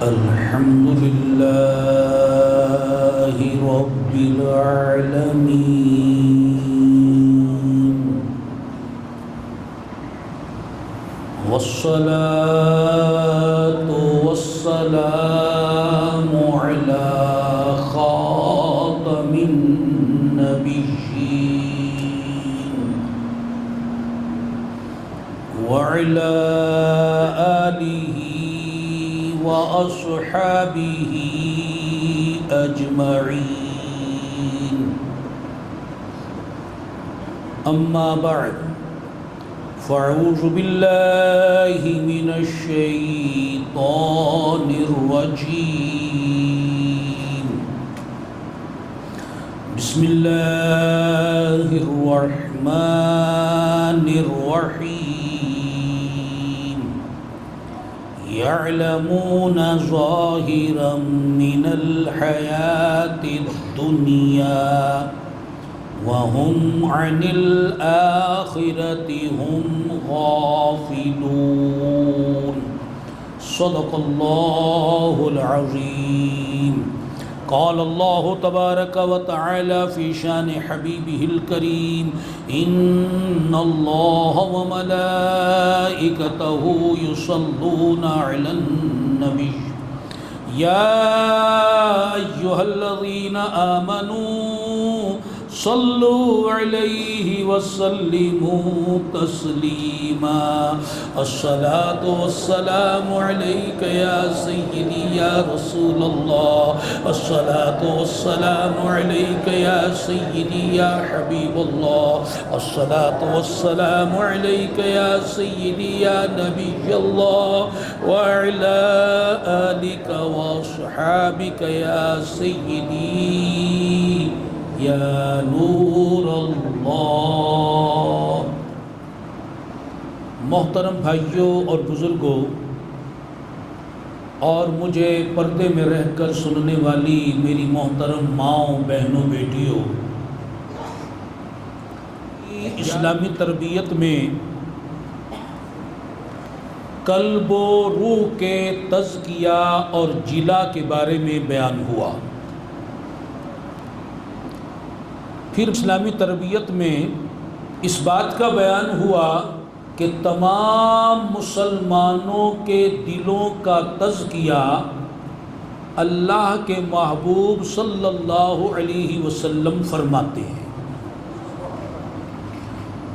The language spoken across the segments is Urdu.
الحمد لله رب العالمين، والصلاة والسلام على خاتم النبيين وعلى آله وأصحابه أجمعين. أما بعد، فأعوذ بالله من الشيطان الرجيم. بسم الله الرحمن الرحيم. يعلمون ظاهرا من الحياة الدنيا وهم عن الآخرة هم غافلون. صدق الله العظيم. قال الله تبارك وتعالى في شان حبيبه الكريم: إن الله وملائكته يصلون على النبي يا أيها الذين آمنوا صلوا عليه وسلموا تسليما. الصلاة والسلام عليك يا سيدي يا رسول الله. الصلاة والسلام عليك يا سيدي يا حبيب الله. الصلاة والسلام عليك يا سيدي يا نبي الله، وعلى آلك وأصحابك يا سيدي یا نور اللہ. محترم بھائیوں اور بزرگوں، اور مجھے پردے میں رہ کر سننے والی میری محترم ماؤں، بہنوں، بیٹیوں، اسلامی تربیت میں قلب و روح کے تزکیہ اور جلا کے بارے میں بیان ہوا. پھر اسلامی تربیت میں اس بات کا بیان ہوا کہ تمام مسلمانوں کے دلوں کا تزکیہ اللہ کے محبوب صلی اللہ علیہ وسلم فرماتے ہیں.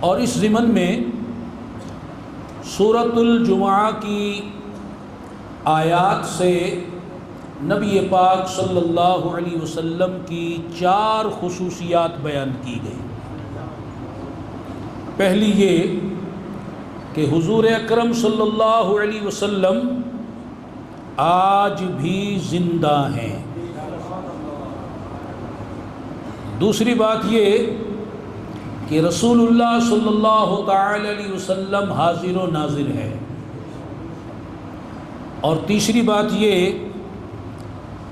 اور اس ضمن میں سورۃ الجمعہ کی آیات سے نبی پاک صلی اللہ علیہ وسلم کی 4 خصوصیات بیان کی گئی. پہلی یہ کہ حضور اکرم صلی اللہ علیہ وسلم آج بھی زندہ ہیں. دوسری بات یہ کہ رسول اللہ صلی اللہ تعالی علیہ وسلم حاضر و ناظر ہے. اور تیسری بات یہ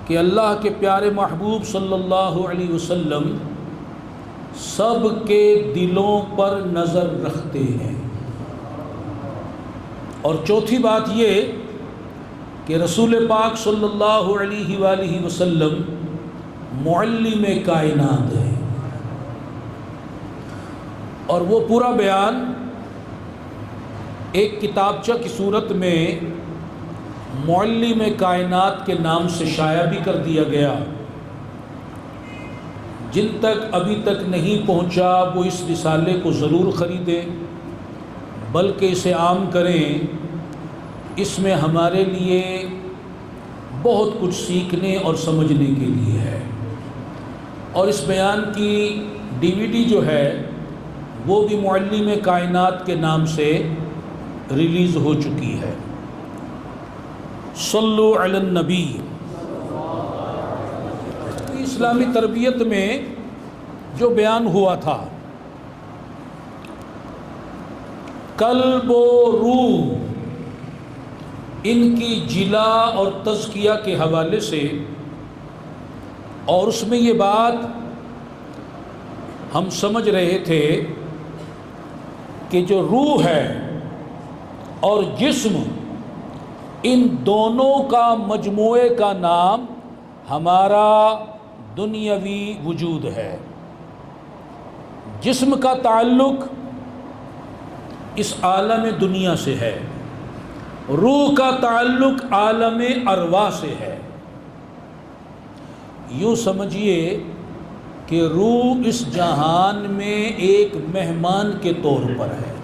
کہ اللہ کے پیارے محبوب صلی اللہ علیہ وسلم سب کے دلوں پر نظر رکھتے ہیں. اور چوتھی بات یہ کہ رسول پاک صلی اللہ علیہ وآلہ وسلم معلم کائنات ہے. اور وہ پورا بیان ایک کتابچہ کی صورت میں معلم کائنات کے نام سے شائع بھی کر دیا گیا. جن تک ابھی تک نہیں پہنچا وہ اس رسالے کو ضرور خریدیں، بلکہ اسے عام کریں. اس میں ہمارے لیے بہت کچھ سیکھنے اور سمجھنے کے لیے ہے. اور اس بیان کی DVD جو ہے وہ بھی معلم کائنات کے نام سے ریلیز ہو چکی ہے. صلو علی النبی. اسلامی تربیت میں جو بیان ہوا تھا قلب و روح ان کی جلا اور تزکیہ کے حوالے سے، اور اس میں یہ بات ہم سمجھ رہے تھے کہ جو روح ہے اور جسم، ان دونوں کا مجموعے کا نام ہمارا دنیاوی وجود ہے۔ جسم کا تعلق اس عالم دنیا سے ہے، روح کا تعلق عالم ارواح سے ہے۔ یوں سمجھیے کہ روح اس جہان میں ایک مہمان کے طور پر ہے۔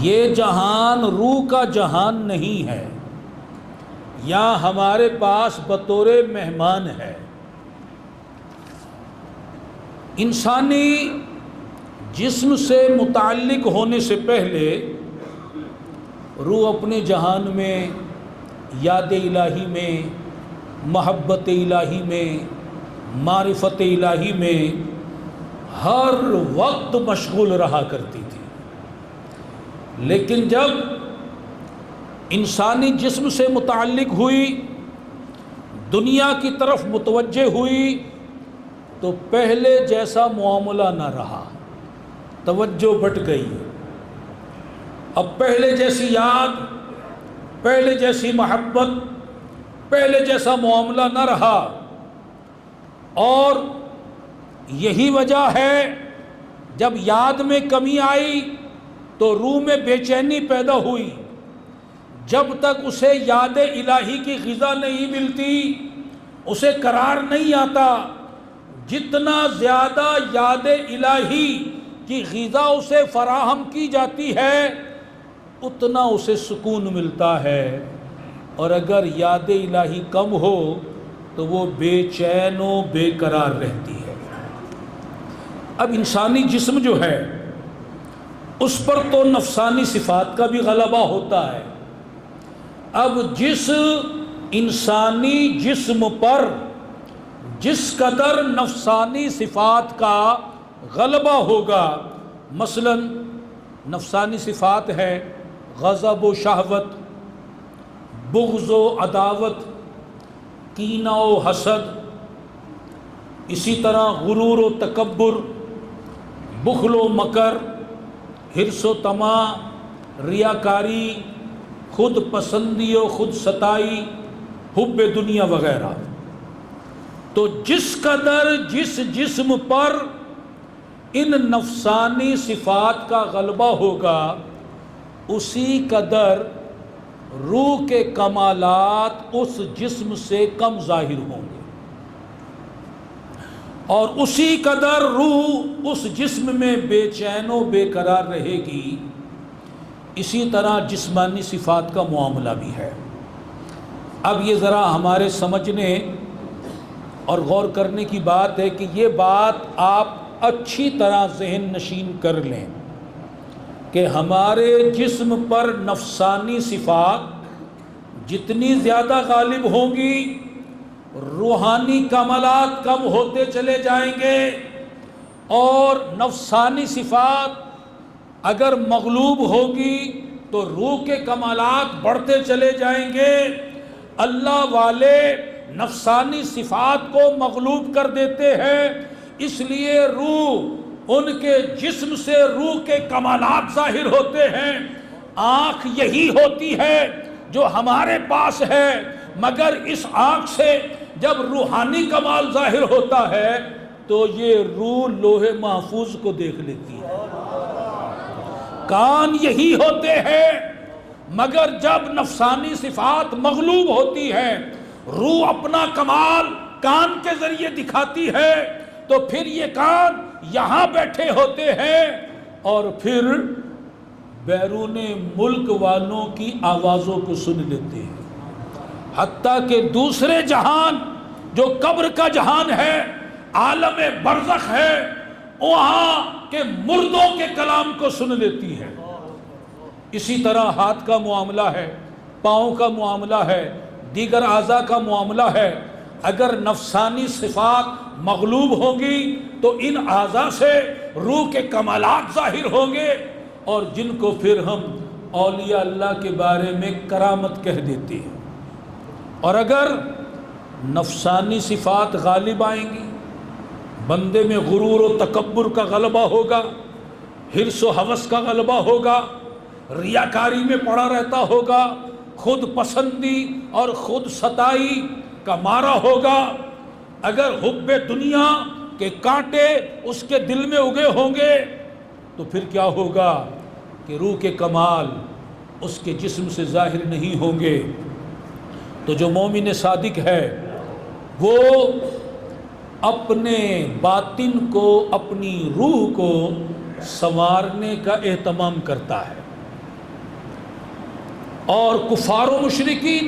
یہ جہان روح کا جہان نہیں ہے، یا ہمارے پاس بطور مہمان ہے۔ انسانی جسم سے متعلق ہونے سے پہلے روح اپنے جہان میں، یاد الہی میں، محبت الہی میں، معرفت الہی میں ہر وقت مشغول رہا کرتی تھی۔ لیکن جب انسانی جسم سے متعلق ہوئی، دنیا کی طرف متوجہ ہوئی، تو پہلے جیسا معاملہ نہ رہا، توجہ بٹ گئی۔ اب پہلے جیسی یاد، پہلے جیسی محبت، پہلے جیسا معاملہ نہ رہا، اور یہی وجہ ہے جب یاد میں کمی آئی تو روح میں بے چینی پیدا ہوئی۔ جب تک اسے یاد الہی کی غذا نہیں ملتی، اسے قرار نہیں آتا۔ جتنا زیادہ یاد الہی کی غذا اسے فراہم کی جاتی ہے، اتنا اسے سکون ملتا ہے، اور اگر یاد الہی کم ہو تو وہ بے چین و بے قرار رہتی ہے۔ اب انسانی جسم جو ہے اس پر تو نفسانی صفات کا بھی غلبہ ہوتا ہے۔ اب جس انسانی جسم پر جس قدر نفسانی صفات کا غلبہ ہوگا، مثلا نفسانی صفات ہے غضب و شہوت، بغض و عداوت، کینہ و حسد، اسی طرح غرور و تکبر، بخل و مکر، حرص و طمع، ریاکاری، خود پسندی و خود ستائی، حب دنیا وغیرہ۔ تو جس قدر جس جسم پر ان نفسانی صفات کا غلبہ ہوگا، اسی قدر روح کے کمالات اس جسم سے کم ظاہر ہوں گے، اور اسی قدر روح اس جسم میں بے چین و بے قرار رہے گی۔ اسی طرح جسمانی صفات کا معاملہ بھی ہے۔ اب یہ ذرا ہمارے سمجھنے اور غور کرنے کی بات ہے کہ یہ بات آپ اچھی طرح ذہن نشین کر لیں کہ ہمارے جسم پر نفسانی صفات جتنی زیادہ غالب ہوں گی، روحانی کمالات کم ہوتے چلے جائیں گے، اور نفسانی صفات اگر مغلوب ہوگی تو روح کے کمالات بڑھتے چلے جائیں گے۔ اللہ والے نفسانی صفات کو مغلوب کر دیتے ہیں، اس لیے روح ان کے جسم سے روح کے کمالات ظاہر ہوتے ہیں۔ آنکھ یہی ہوتی ہے جو ہمارے پاس ہے، مگر اس آنکھ سے جب روحانی کمال ظاہر ہوتا ہے تو یہ روح لوح محفوظ کو دیکھ لیتی ہے۔ کان یہی ہوتے ہیں، مگر جب نفسانی صفات مغلوب ہوتی ہے، روح اپنا کمال کان کے ذریعے دکھاتی ہے، تو پھر یہ کان یہاں بیٹھے ہوتے ہیں اور پھر بیرون ملک والوں کی آوازوں کو سن لیتے ہیں۔ حتیٰ کہ دوسرے جہان جو قبر کا جہان ہے، عالم برزخ ہے، وہاں کے مردوں کے کلام کو سن لیتی ہے۔ اسی طرح ہاتھ کا معاملہ ہے، پاؤں کا معاملہ ہے، دیگر اعضاء کا معاملہ ہے۔ اگر نفسانی صفات مغلوب ہوں گی تو ان اعضاء سے روح کے کمالات ظاہر ہوں گے، اور جن کو پھر ہم اولیاء اللہ کے بارے میں کرامت کہہ دیتے ہیں۔ اور اگر نفسانی صفات غالب آئیں گی، بندے میں غرور و تکبر کا غلبہ ہوگا، حرص و ہوس کا غلبہ ہوگا، ریاکاری میں پڑا رہتا ہوگا، خود پسندی اور خود ستائی کا مارا ہوگا، اگر حب دنیا کے کانٹے اس کے دل میں اگے ہوں گے تو پھر کیا ہوگا کہ روح کے کمال اس کے جسم سے ظاہر نہیں ہوں گے۔ تو جو مومن صادق ہے وہ اپنے باطن کو، اپنی روح کو سنوارنے کا اہتمام کرتا ہے۔ اور کفار و مشرکین،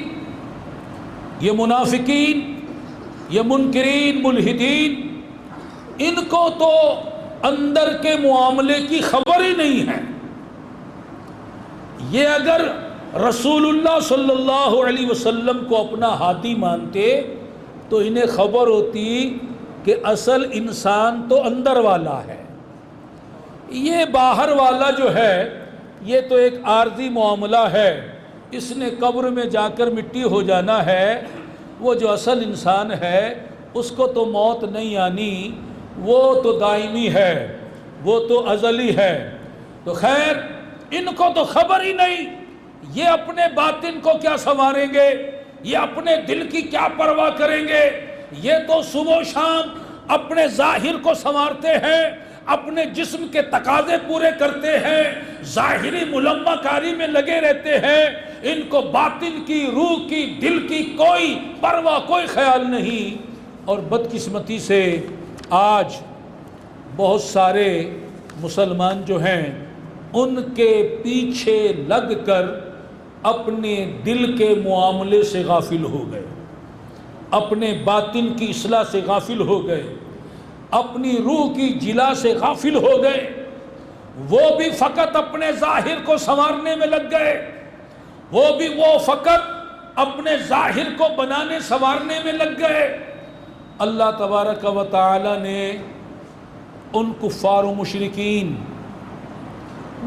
یہ منافقین، یہ منکرین ملحدین، ان کو تو اندر کے معاملے کی خبر ہی نہیں ہے۔ یہ اگر رسول اللہ صلی اللہ علیہ وسلم کو اپنا ہادی مانتے تو انہیں خبر ہوتی کہ اصل انسان تو اندر والا ہے، یہ باہر والا جو ہے یہ تو ایک عارضی معاملہ ہے، اس نے قبر میں جا کر مٹی ہو جانا ہے، وہ جو اصل انسان ہے اس کو تو موت نہیں آنی، وہ تو دائمی ہے، وہ تو ازلی ہے۔ تو خیر ان کو تو خبر ہی نہیں، یہ اپنے باطن کو کیا سنواریں گے، یہ اپنے دل کی کیا پرواہ کریں گے، یہ تو صبح و شام اپنے ظاہر کو سنوارتے ہیں، اپنے جسم کے تقاضے پورے کرتے ہیں، ظاہری ملمہ کاری میں لگے رہتے ہیں، ان کو باطن کی، روح کی، دل کی کوئی پرواہ، کوئی خیال نہیں۔ اور بدقسمتی سے آج بہت سارے مسلمان جو ہیں ان کے پیچھے لگ کر اپنے دل کے معاملے سے غافل ہو گئے، اپنے باطن کی اصلاح سے غافل ہو گئے، اپنی روح کی جلا سے غافل ہو گئے، وہ بھی فقط اپنے ظاہر کو سنوارنے میں لگ گئے، وہ فقط اپنے ظاہر کو بنانے سنوارنے میں لگ گئے۔ اللہ تبارک و تعالی نے ان کفار و مشرکین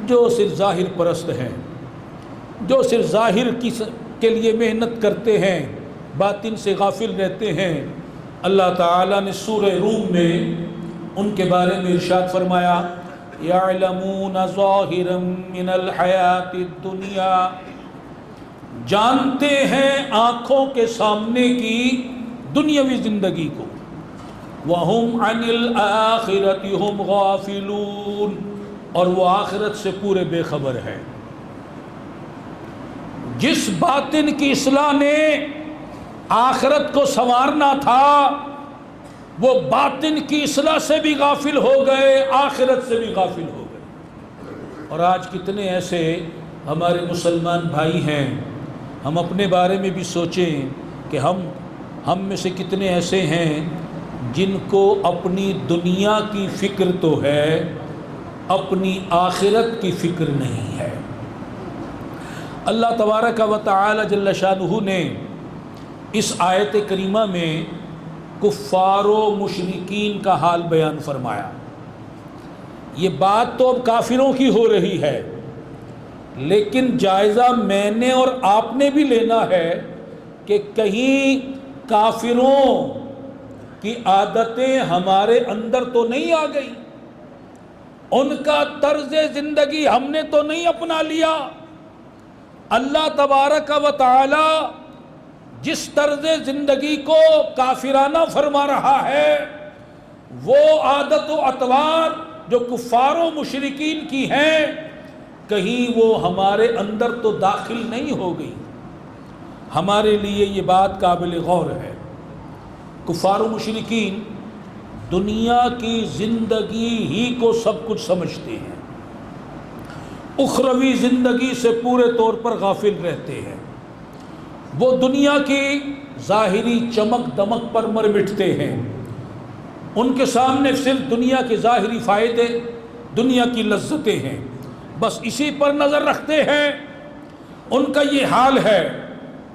جو صرف ظاہر پرست ہیں، جو صرف ظاہر کے لیے محنت کرتے ہیں، باطن سے غافل رہتے ہیں، اللہ تعالیٰ نے سورہ روم میں ان کے بارے میں ارشاد فرمایا یعلمون ظاہرا من الحیات الدنیا، جانتے ہیں آنکھوں کے سامنے کی دنیاوی زندگی کو، وَهُمْ عَنِ الْآخِرَةِ هُمْ غَافِلُونَ، اور وہ آخرت سے پورے بے خبر ہے۔ جس باطن کی اصلاح نے آخرت کو سنوارنا تھا وہ باطن کی اصلاح سے بھی غافل ہو گئے، آخرت سے بھی غافل ہو گئے۔ اور آج کتنے ایسے ہمارے مسلمان بھائی ہیں، ہم اپنے بارے میں بھی سوچیں کہ ہم میں سے کتنے ایسے ہیں جن کو اپنی دنیا کی فکر تو ہے، اپنی آخرت کی فکر نہیں ہے۔ اللہ تبارک و تعالی جل شانہ نے اس آیت کریمہ میں کفار و مشرکین کا حال بیان فرمایا۔ یہ بات تو اب کافروں کی ہو رہی ہے، لیکن جائزہ میں نے اور آپ نے بھی لینا ہے کہ کہیں کافروں کی عادتیں ہمارے اندر تو نہیں آ گئی، ان کا طرز زندگی ہم نے تو نہیں اپنا لیا۔ اللہ تبارک و تعالی جس طرز زندگی کو کافرانہ فرما رہا ہے وہ عادت و اطوار جو کفار و مشرکین کی ہیں کہیں وہ ہمارے اندر تو داخل نہیں ہو گئی۔ ہمارے لیے یہ بات قابل غور ہے۔ کفار و مشرکین دنیا کی زندگی ہی کو سب کچھ سمجھتے ہیں، اخروی زندگی سے پورے طور پر غافل رہتے ہیں، وہ دنیا کی ظاہری چمک دمک پر مر مٹتے ہیں، ان کے سامنے صرف دنیا کے ظاہری فائدے، دنیا کی لذتیں ہیں، بس اسی پر نظر رکھتے ہیں۔ ان کا یہ حال ہے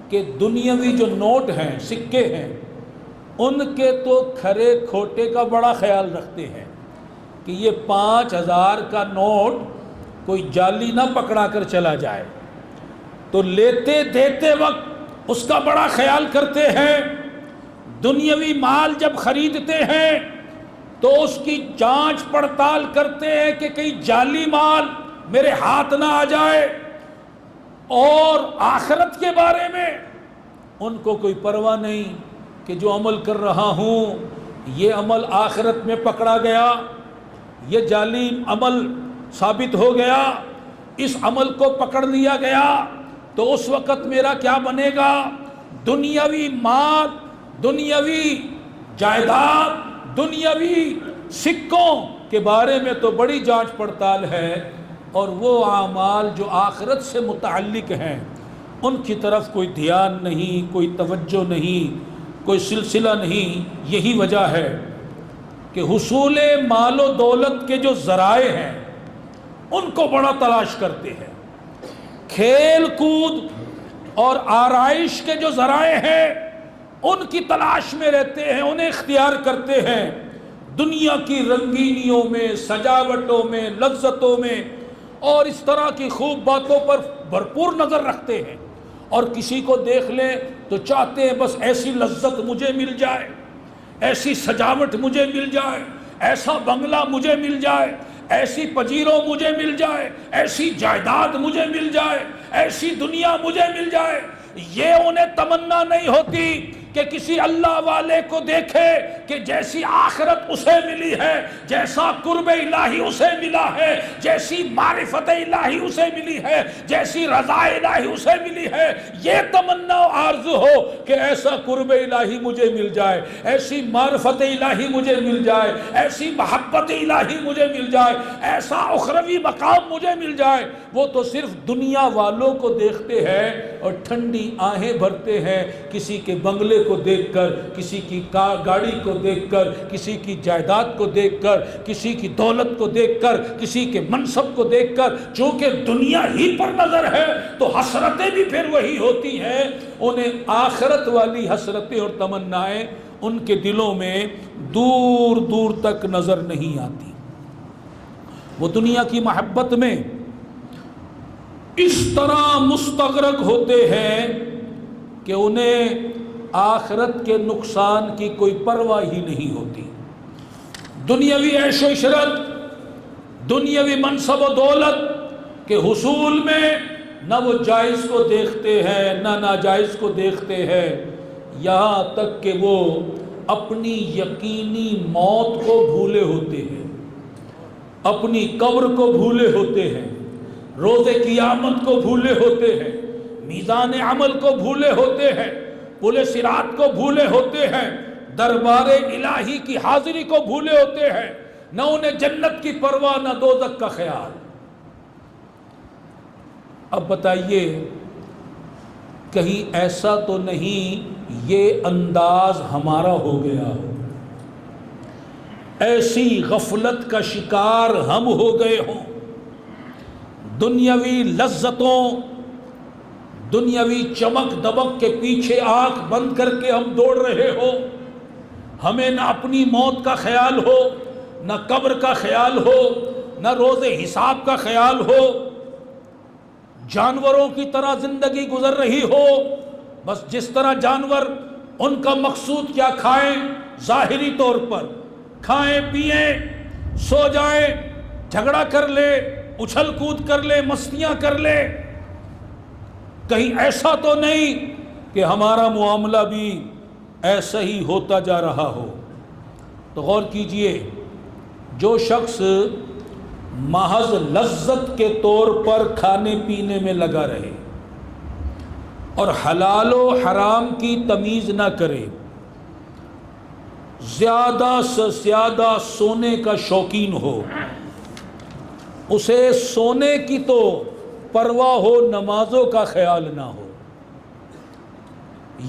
کہ دنیاوی جو نوٹ ہیں، سکے ہیں، ان کے تو کھرے کھوٹے کا بڑا خیال رکھتے ہیں کہ یہ 5000 کا نوٹ کوئی جعلی نہ پکڑا کر چلا جائے، تو لیتے دیتے وقت اس کا بڑا خیال کرتے ہیں۔ دنیاوی مال جب خریدتے ہیں تو اس کی جانچ پڑتال کرتے ہیں کہ کہیں جعلی مال میرے ہاتھ نہ آ جائے۔ اور آخرت کے بارے میں ان کو کوئی پرواہ نہیں کہ جو عمل کر رہا ہوں یہ عمل آخرت میں پکڑا گیا، یہ جعلی عمل ثابت ہو گیا، اس عمل کو پکڑ لیا گیا تو اس وقت میرا کیا بنے گا؟ دنیاوی مال، دنیاوی جائیداد، دنیاوی سکوں کے بارے میں تو بڑی جانچ پڑتال ہے، اور وہ اعمال جو آخرت سے متعلق ہیں ان کی طرف کوئی دھیان نہیں، کوئی توجہ نہیں، کوئی سلسلہ نہیں۔ یہی وجہ ہے کہ حصول مال و دولت کے جو ذرائع ہیں ان کو بڑا تلاش کرتے ہیں، کھیل کود اور آرائش کے جو ذرائع ہیں ان کی تلاش میں رہتے ہیں، انہیں اختیار کرتے ہیں، دنیا کی رنگینیوں میں، سجاوٹوں میں، لذتوں میں اور اس طرح کی خوب باتوں پر بھرپور نظر رکھتے ہیں، اور کسی کو دیکھ لیں تو چاہتے ہیں بس ایسی لذت مجھے مل جائے، ایسی سجاوٹ مجھے مل جائے، ایسا بنگلہ مجھے مل جائے، ایسی پجیروں مجھے مل جائے، ایسی جائیداد مجھے مل جائے، ایسی دنیا مجھے مل جائے۔ یہ انہیں تمنا نہیں ہوتی کہ کسی اللہ والے کو دیکھے کہ جیسی آخرت اسے ملی ہے، جیسا قرب الہی اسے ملا ہے، جیسی معرفت الہی اسے ملی ہے، جیسی رضا الہی اسے ملی ہے، یہ تمنا و آرزو ہو کہ ایسا قرب الہی مجھے مل جائے، ایسی معرفت الہی مجھے مل جائے، ایسی محبت الہی مجھے مل جائے، ایسا اخروی مقام مجھے مل جائے۔ وہ تو صرف دنیا والوں کو دیکھتے ہیں اور ٹھنڈی آہیں بھرتے ہیں، کسی کے بنگلے کو دیکھ کر، کسی کی گاڑی کو دیکھ کر، کسی کی جائیداد کو دیکھ کر، کسی کی دولت کو دیکھ کر، کسی کے منصب کو دیکھ کر، چونکہ دنیا ہی پر نظر ہے تو حسرتیں بھی پھر وہی ہوتی ہیں۔ انہیں آخرت والی حسرتیں اور تمنائیں ان کے دلوں میں دور دور تک نظر نہیں آتی۔ وہ دنیا کی محبت میں اس طرح مستغرق ہوتے ہیں کہ انہیں آخرت کے نقصان کی کوئی پرواہ ہی نہیں ہوتی۔ دنیاوی عیش و عشرت، دنیاوی منصب و دولت کے حصول میں نہ وہ جائز کو دیکھتے ہیں نہ ناجائز کو دیکھتے ہیں، یہاں تک کہ وہ اپنی یقینی موت کو بھولے ہوتے ہیں، اپنی قبر کو بھولے ہوتے ہیں، روز قیامت کو بھولے ہوتے ہیں، میزان عمل کو بھولے ہوتے ہیں، پل صراط کو بھولے ہوتے ہیں، دربار الہی کی حاضری کو بھولے ہوتے ہیں، نہ انہیں جنت کی پرواہ نہ دوزخ کا خیال۔ اب بتائیے کہیں ایسا تو نہیں یہ انداز ہمارا ہو گیا ہو، ایسی غفلت کا شکار ہم ہو گئے ہوں، دنیاوی لذتوں، دنیاوی چمک دمک کے پیچھے آنکھ بند کر کے ہم دوڑ رہے ہو، ہمیں نہ اپنی موت کا خیال ہو، نہ قبر کا خیال ہو، نہ روز حساب کا خیال ہو، جانوروں کی طرح زندگی گزر رہی ہو، بس جس طرح جانور ان کا مقصود کیا کھائیں، ظاہری طور پر کھائیں پئیں، سو جائیں، جھگڑا کر لے، اچھل کود کر لے، مستیاں کر لے۔ کہیں ایسا تو نہیں کہ ہمارا معاملہ بھی ایسا ہی ہوتا جا رہا ہو؟ تو غور کیجئے، جو شخص محض لذت کے طور پر کھانے پینے میں لگا رہے اور حلال و حرام کی تمیز نہ کرے، زیادہ سے زیادہ سونے کا شوقین ہو، اسے سونے کی تو پرواہ ہو، نمازوں کا خیال نہ ہو،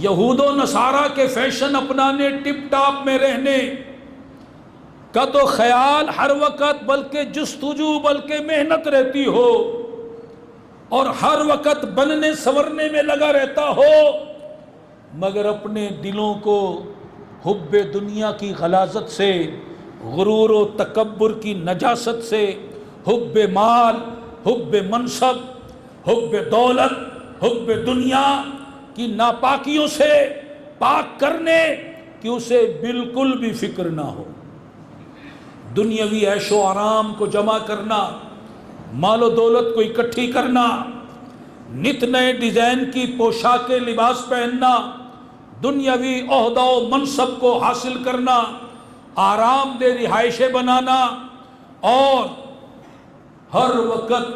یہود و نصارہ کے فیشن اپنانے، ٹپ ٹاپ میں رہنے کا تو خیال ہر وقت، بلکہ جستجو، بلکہ محنت رہتی ہو، اور ہر وقت بننے سنورنے میں لگا رہتا ہو، مگر اپنے دلوں کو حب دنیا کی غلاظت سے، غرور و تکبر کی نجاست سے، حب مال، حب منصب، حب دولت، حب دنیا کی ناپاکیوں سے پاک کرنے کہ اسے بالکل بھی فکر نہ ہو۔ دنیاوی عیش و آرام کو جمع کرنا، مال و دولت کو اکٹھی کرنا، نت نئے ڈیزائن کی پوشاک لباس پہننا، دنیاوی عہدہ و منصب کو حاصل کرنا، آرام دہ رہائشیں بنانا، اور ہر وقت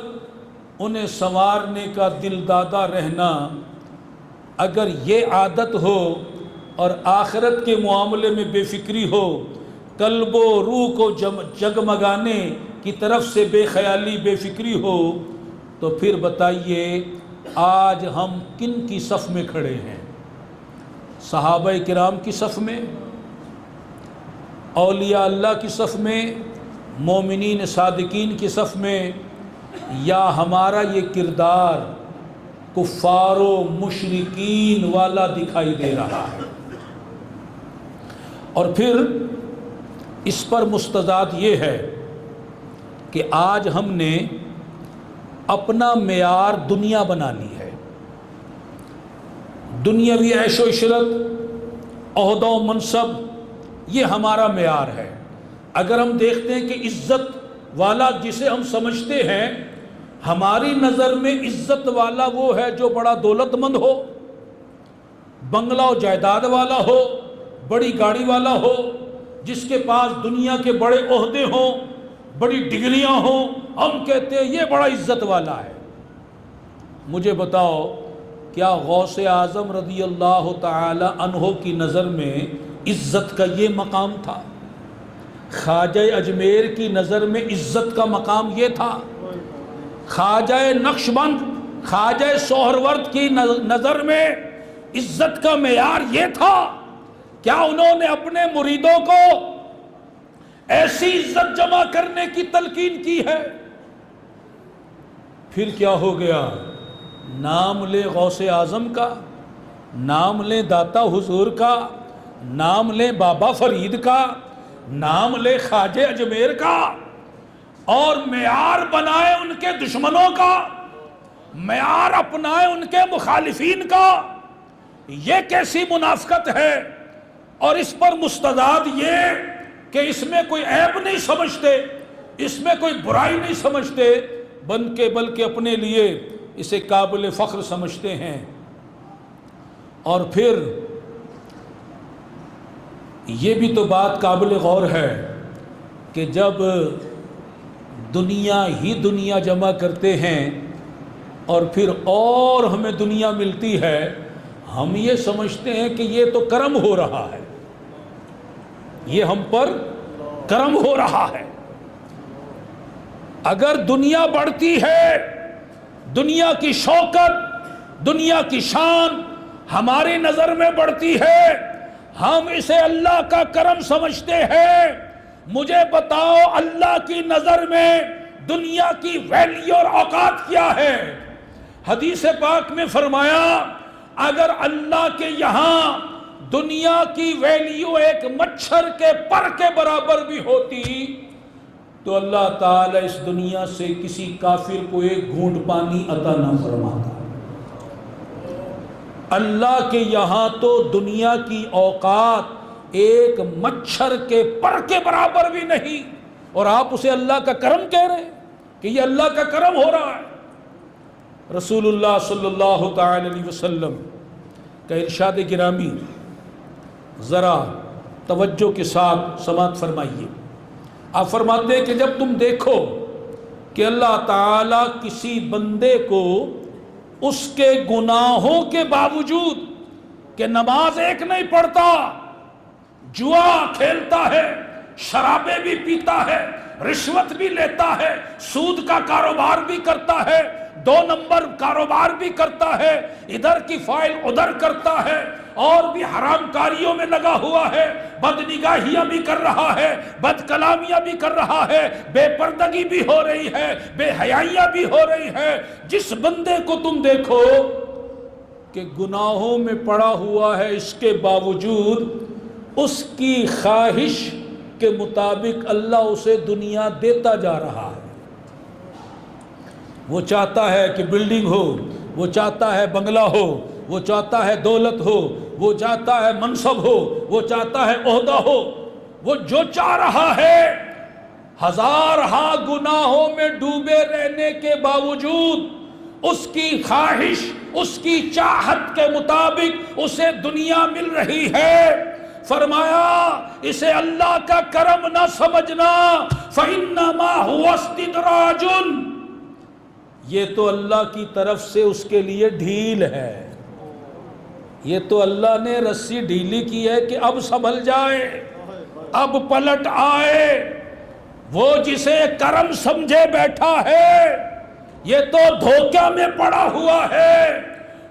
انہیں سنوارنے کا دل دادا رہنا، اگر یہ عادت ہو اور آخرت کے معاملے میں بے فکری ہو، قلب و روح کو جگمگانے کی طرف سے بے خیالی، بے فکری ہو، تو پھر بتائیے آج ہم کن کی صف میں کھڑے ہیں؟ صحابہ کرام کی صف میں، اولیاء اللہ کی صف میں، مومنین صادقین کی صف میں، یا ہمارا یہ کردار کفار و مشرکین والا دکھائی دے رہا ہے؟ اور پھر اس پر مستضاد یہ ہے کہ آج ہم نے اپنا معیار دنیا بنا لی ہے، دنیاوی عیش و عشرت، عہدہ و منصب، یہ ہمارا معیار ہے۔ اگر ہم دیکھتے ہیں کہ عزت والا جسے ہم سمجھتے ہیں، ہماری نظر میں عزت والا وہ ہے جو بڑا دولت مند ہو، بنگلہ و جائیداد والا ہو، بڑی گاڑی والا ہو، جس کے پاس دنیا کے بڑے عہدے ہوں، بڑی ڈگریاں ہوں، ہم کہتے ہیں یہ بڑا عزت والا ہے۔ مجھے بتاؤ، کیا غوث اعظم رضی اللہ تعالی عنہ کی نظر میں عزت کا یہ مقام تھا؟ خواجہ اجمیر کی نظر میں عزت کا مقام یہ تھا؟ خواجہ نقشبند، خواجہ سہرورد کی نظر میں عزت کا معیار یہ تھا؟ کیا انہوں نے اپنے مریدوں کو ایسی عزت جمع کرنے کی تلقین کی ہے؟ پھر کیا ہو گیا؟ نام لے غوث اعظم کا، نام لے داتا حضور کا، نام لے بابا فرید کا، نام لے خواجہ اجمیر کا، اور معیار بنائے ان کے دشمنوں کا، معیار اپنائے ان کے مخالفین کا۔ یہ کیسی منافقت ہے؟ اور اس پر مستضاد یہ کہ اس میں کوئی عیب نہیں سمجھتے، اس میں کوئی برائی نہیں سمجھتے، بلکہ اپنے لیے اسے قابل فخر سمجھتے ہیں۔ اور پھر یہ بھی تو بات قابل غور ہے کہ جب دنیا ہی دنیا جمع کرتے ہیں اور پھر اور ہمیں دنیا ملتی ہے، ہم یہ سمجھتے ہیں کہ یہ تو کرم ہو رہا ہے، یہ ہم پر کرم ہو رہا ہے۔ اگر دنیا بڑھتی ہے، دنیا کی شوکت، دنیا کی شان ہماری نظر میں بڑھتی ہے، ہم اسے اللہ کا کرم سمجھتے ہیں۔ مجھے بتاؤ اللہ کی نظر میں دنیا کی ویلیو اور اوقات کیا ہے؟ حدیث پاک میں فرمایا اگر اللہ کے یہاں دنیا کی ویلیو ایک مچھر کے پر کے برابر بھی ہوتی تو اللہ تعالیٰ اس دنیا سے کسی کافر کو ایک گھونٹ پانی عطا نہ فرماتا۔ اللہ کے یہاں تو دنیا کی اوقات ایک مچھر کے پر کے برابر بھی نہیں، اور آپ اسے اللہ کا کرم کہہ رہے ہیں کہ یہ اللہ کا کرم ہو رہا ہے۔ رسول اللہ صلی اللہ تعالی علیہ وسلم کا ارشاد گرامی ذرا توجہ کے ساتھ سماعت فرمائیے۔ آپ فرماتے ہیں کہ جب تم دیکھو کہ اللہ تعالیٰ کسی بندے کو اس کے گناہوں کے باوجود کہ نماز ایک نہیں پڑھتا، جوا کھیلتا ہے، شرابیں بھی پیتا ہے، رشوت بھی لیتا ہے، سود کا کاروبار بھی کرتا ہے، 2 نمبر کاروبار بھی کرتا ہے، ادھر کی فائل ادھر کرتا ہے، اور بھی حرام کاریوں میں لگا ہوا ہے، بد نگاہیاں بھی کر رہا ہے، بد کلامیاں بھی کر رہا ہے، بے پردگی بھی ہو رہی ہے، بے حیائیاں بھی ہو رہی ہے۔ جس بندے کو تم دیکھو کہ گناہوں میں پڑا ہوا ہے، اس کے باوجود اس کی خواہش کے مطابق اللہ اسے دنیا دیتا جا رہا ہے۔ وہ چاہتا ہے کہ بلڈنگ ہو، وہ چاہتا ہے بنگلہ ہو، وہ چاہتا ہے دولت ہو، وہ چاہتا ہے منصب ہو، وہ چاہتا ہے عہدہ ہو، وہ جو چاہ رہا ہے، ہزارہا گناہوں میں ڈوبے رہنے کے باوجود اس کی خواہش، اس کی چاہت کے مطابق اسے دنیا مل رہی ہے، فرمایا اسے اللہ کا کرم نہ سمجھنا، فَإِنَّمَا هُوَ اسْتِدْرَاجٌ، یہ تو اللہ کی طرف سے اس کے لیے ڈھیل ہے، یہ تو اللہ نے رسی ڈھیلی کی ہے کہ اب سنبھل جائے، اب پلٹ آئے۔ وہ جسے کرم سمجھے بیٹھا ہے یہ تو دھوکے میں پڑا ہوا ہے،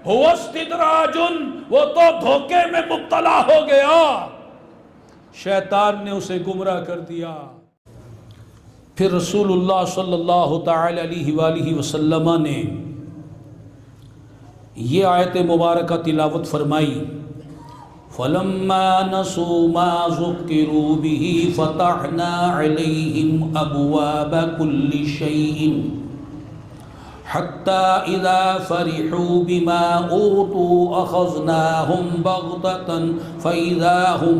هُوَ اسْتِدْرَاجٌ، وہ تو دھوکے میں مبتلا ہو گیا، شیطان نے اسے گمراہ کر دیا۔ پھر رسول اللہ صلی اللہ تعالی علیہ وآلہ وسلم نے یہ آیت مبارکہ تلاوت فرمائی، فَلَمَّا نَسُوا مَا ذُكِّرُوا بِهِ فَتَحْنَا عَلَيْهِمْ أَبْوَابَ كُلِّ شَيْءٍ حَتَّى إِذَا فَرِحُوا بِمَا أُوتُوا أَخَذْنَاهُمْ بَغْتَةً فَإِذَا هُمْ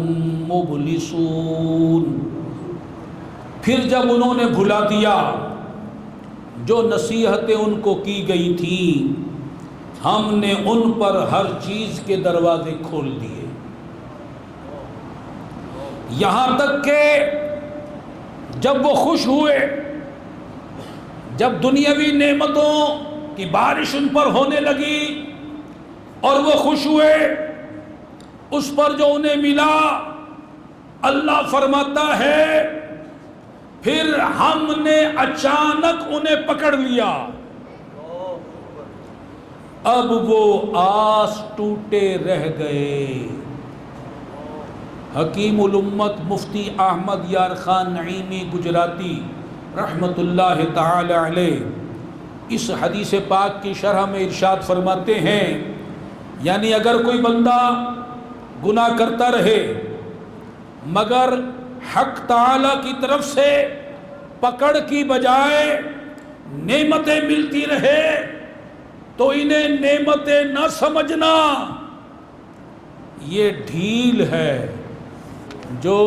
مُبْلِسُونَ۔ پھر جب انہوں نے بھلا دیا جو نصیحتیں ان کو کی گئی تھیں، ہم نے ان پر ہر چیز کے دروازے کھول دیے، یہاں تک کہ جب وہ خوش ہوئے، جب دنیاوی نعمتوں کی بارش ان پر ہونے لگی اور وہ خوش ہوئے اس پر جو انہیں ملا، اللہ فرماتا ہے پھر ہم نے اچانک انہیں پکڑ لیا، اب وہ آس ٹوٹے رہ گئے۔ حکیم الامت مفتی احمد یار خان نعیمی گجراتی رحمت اللہ تعالی علیہ اس حدیث پاک کی شرح میں ارشاد فرماتے ہیں، یعنی اگر کوئی بندہ گناہ کرتا رہے مگر حق تعالی کی طرف سے پکڑ کی بجائے نعمتیں ملتی رہے تو انہیں نعمتیں نہ سمجھنا، یہ ڈھیل ہے جو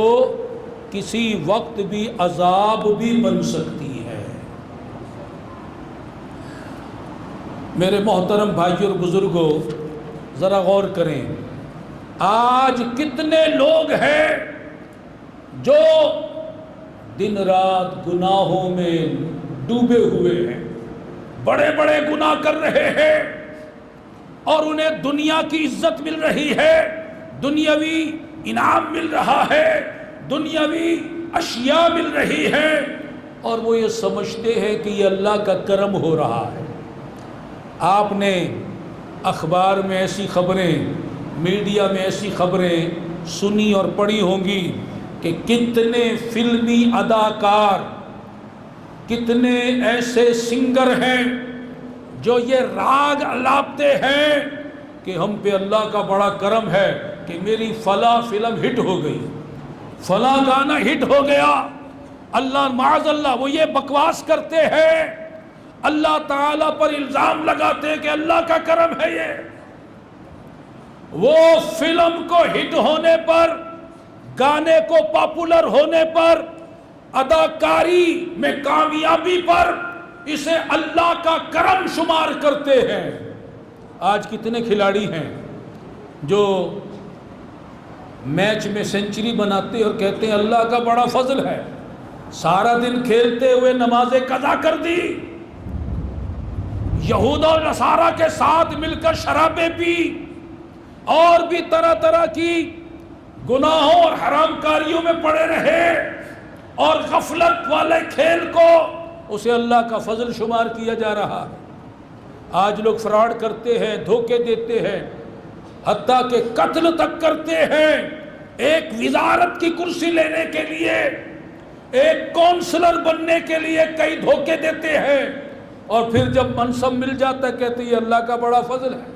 کسی وقت بھی عذاب بھی بن سکتی ہے۔ میرے محترم بھائیوں اور بزرگوں، ذرا غور کریں، آج کتنے لوگ ہیں جو دن رات گناہوں میں ڈوبے ہوئے ہیں، بڑے بڑے گناہ کر رہے ہیں اور انہیں دنیا کی عزت مل رہی ہے، دنیاوی انعام مل رہا ہے، دنیاوی اشیاء مل رہی ہے، اور وہ یہ سمجھتے ہیں کہ یہ اللہ کا کرم ہو رہا ہے۔ آپ نے اخبار میں ایسی خبریں، میڈیا میں ایسی خبریں سنی اور پڑھی ہوں گی کہ کتنے فلمی اداکار، کتنے ایسے سنگر ہیں جو یہ راگ الاپتے ہیں کہ ہم پہ اللہ کا بڑا کرم ہے کہ میری فلاں فلم ہٹ ہو گئی، فلاں گانا ہٹ ہو گیا، اللہ معاذ اللہ وہ یہ بکواس کرتے ہیں، اللہ تعالیٰ پر الزام لگاتے ہیں کہ اللہ کا کرم ہے یہ۔ وہ فلم کو ہٹ ہونے پر، گانے کو پاپولر ہونے پر، اداکاری میں کامیابی پر اسے اللہ کا کرم شمار کرتے ہیں۔ آج کتنے کھلاڑی ہیں جو میچ میں سینچری بناتے اور کہتے ہیں اللہ کا بڑا فضل ہے، سارا دن کھیلتے ہوئے نمازیں قضا کر دی، یہود و نصارہ کے ساتھ مل کر شرابیں پی اور بھی طرح طرح کی گناہوں اور حرام کاریوں میں پڑے رہے اور غفلت والے کھیل کو اسے اللہ کا فضل شمار کیا جا رہا ہے۔ آج لوگ فراڈ کرتے ہیں، دھوکے دیتے ہیں، حتیٰ کہ قتل تک کرتے ہیں، ایک وزارت کی کرسی لینے کے لیے، ایک کونسلر بننے کے لیے کئی دھوکے دیتے ہیں، اور پھر جب منصب مل جاتا ہے کہتے ہیں یہ اللہ کا بڑا فضل ہے۔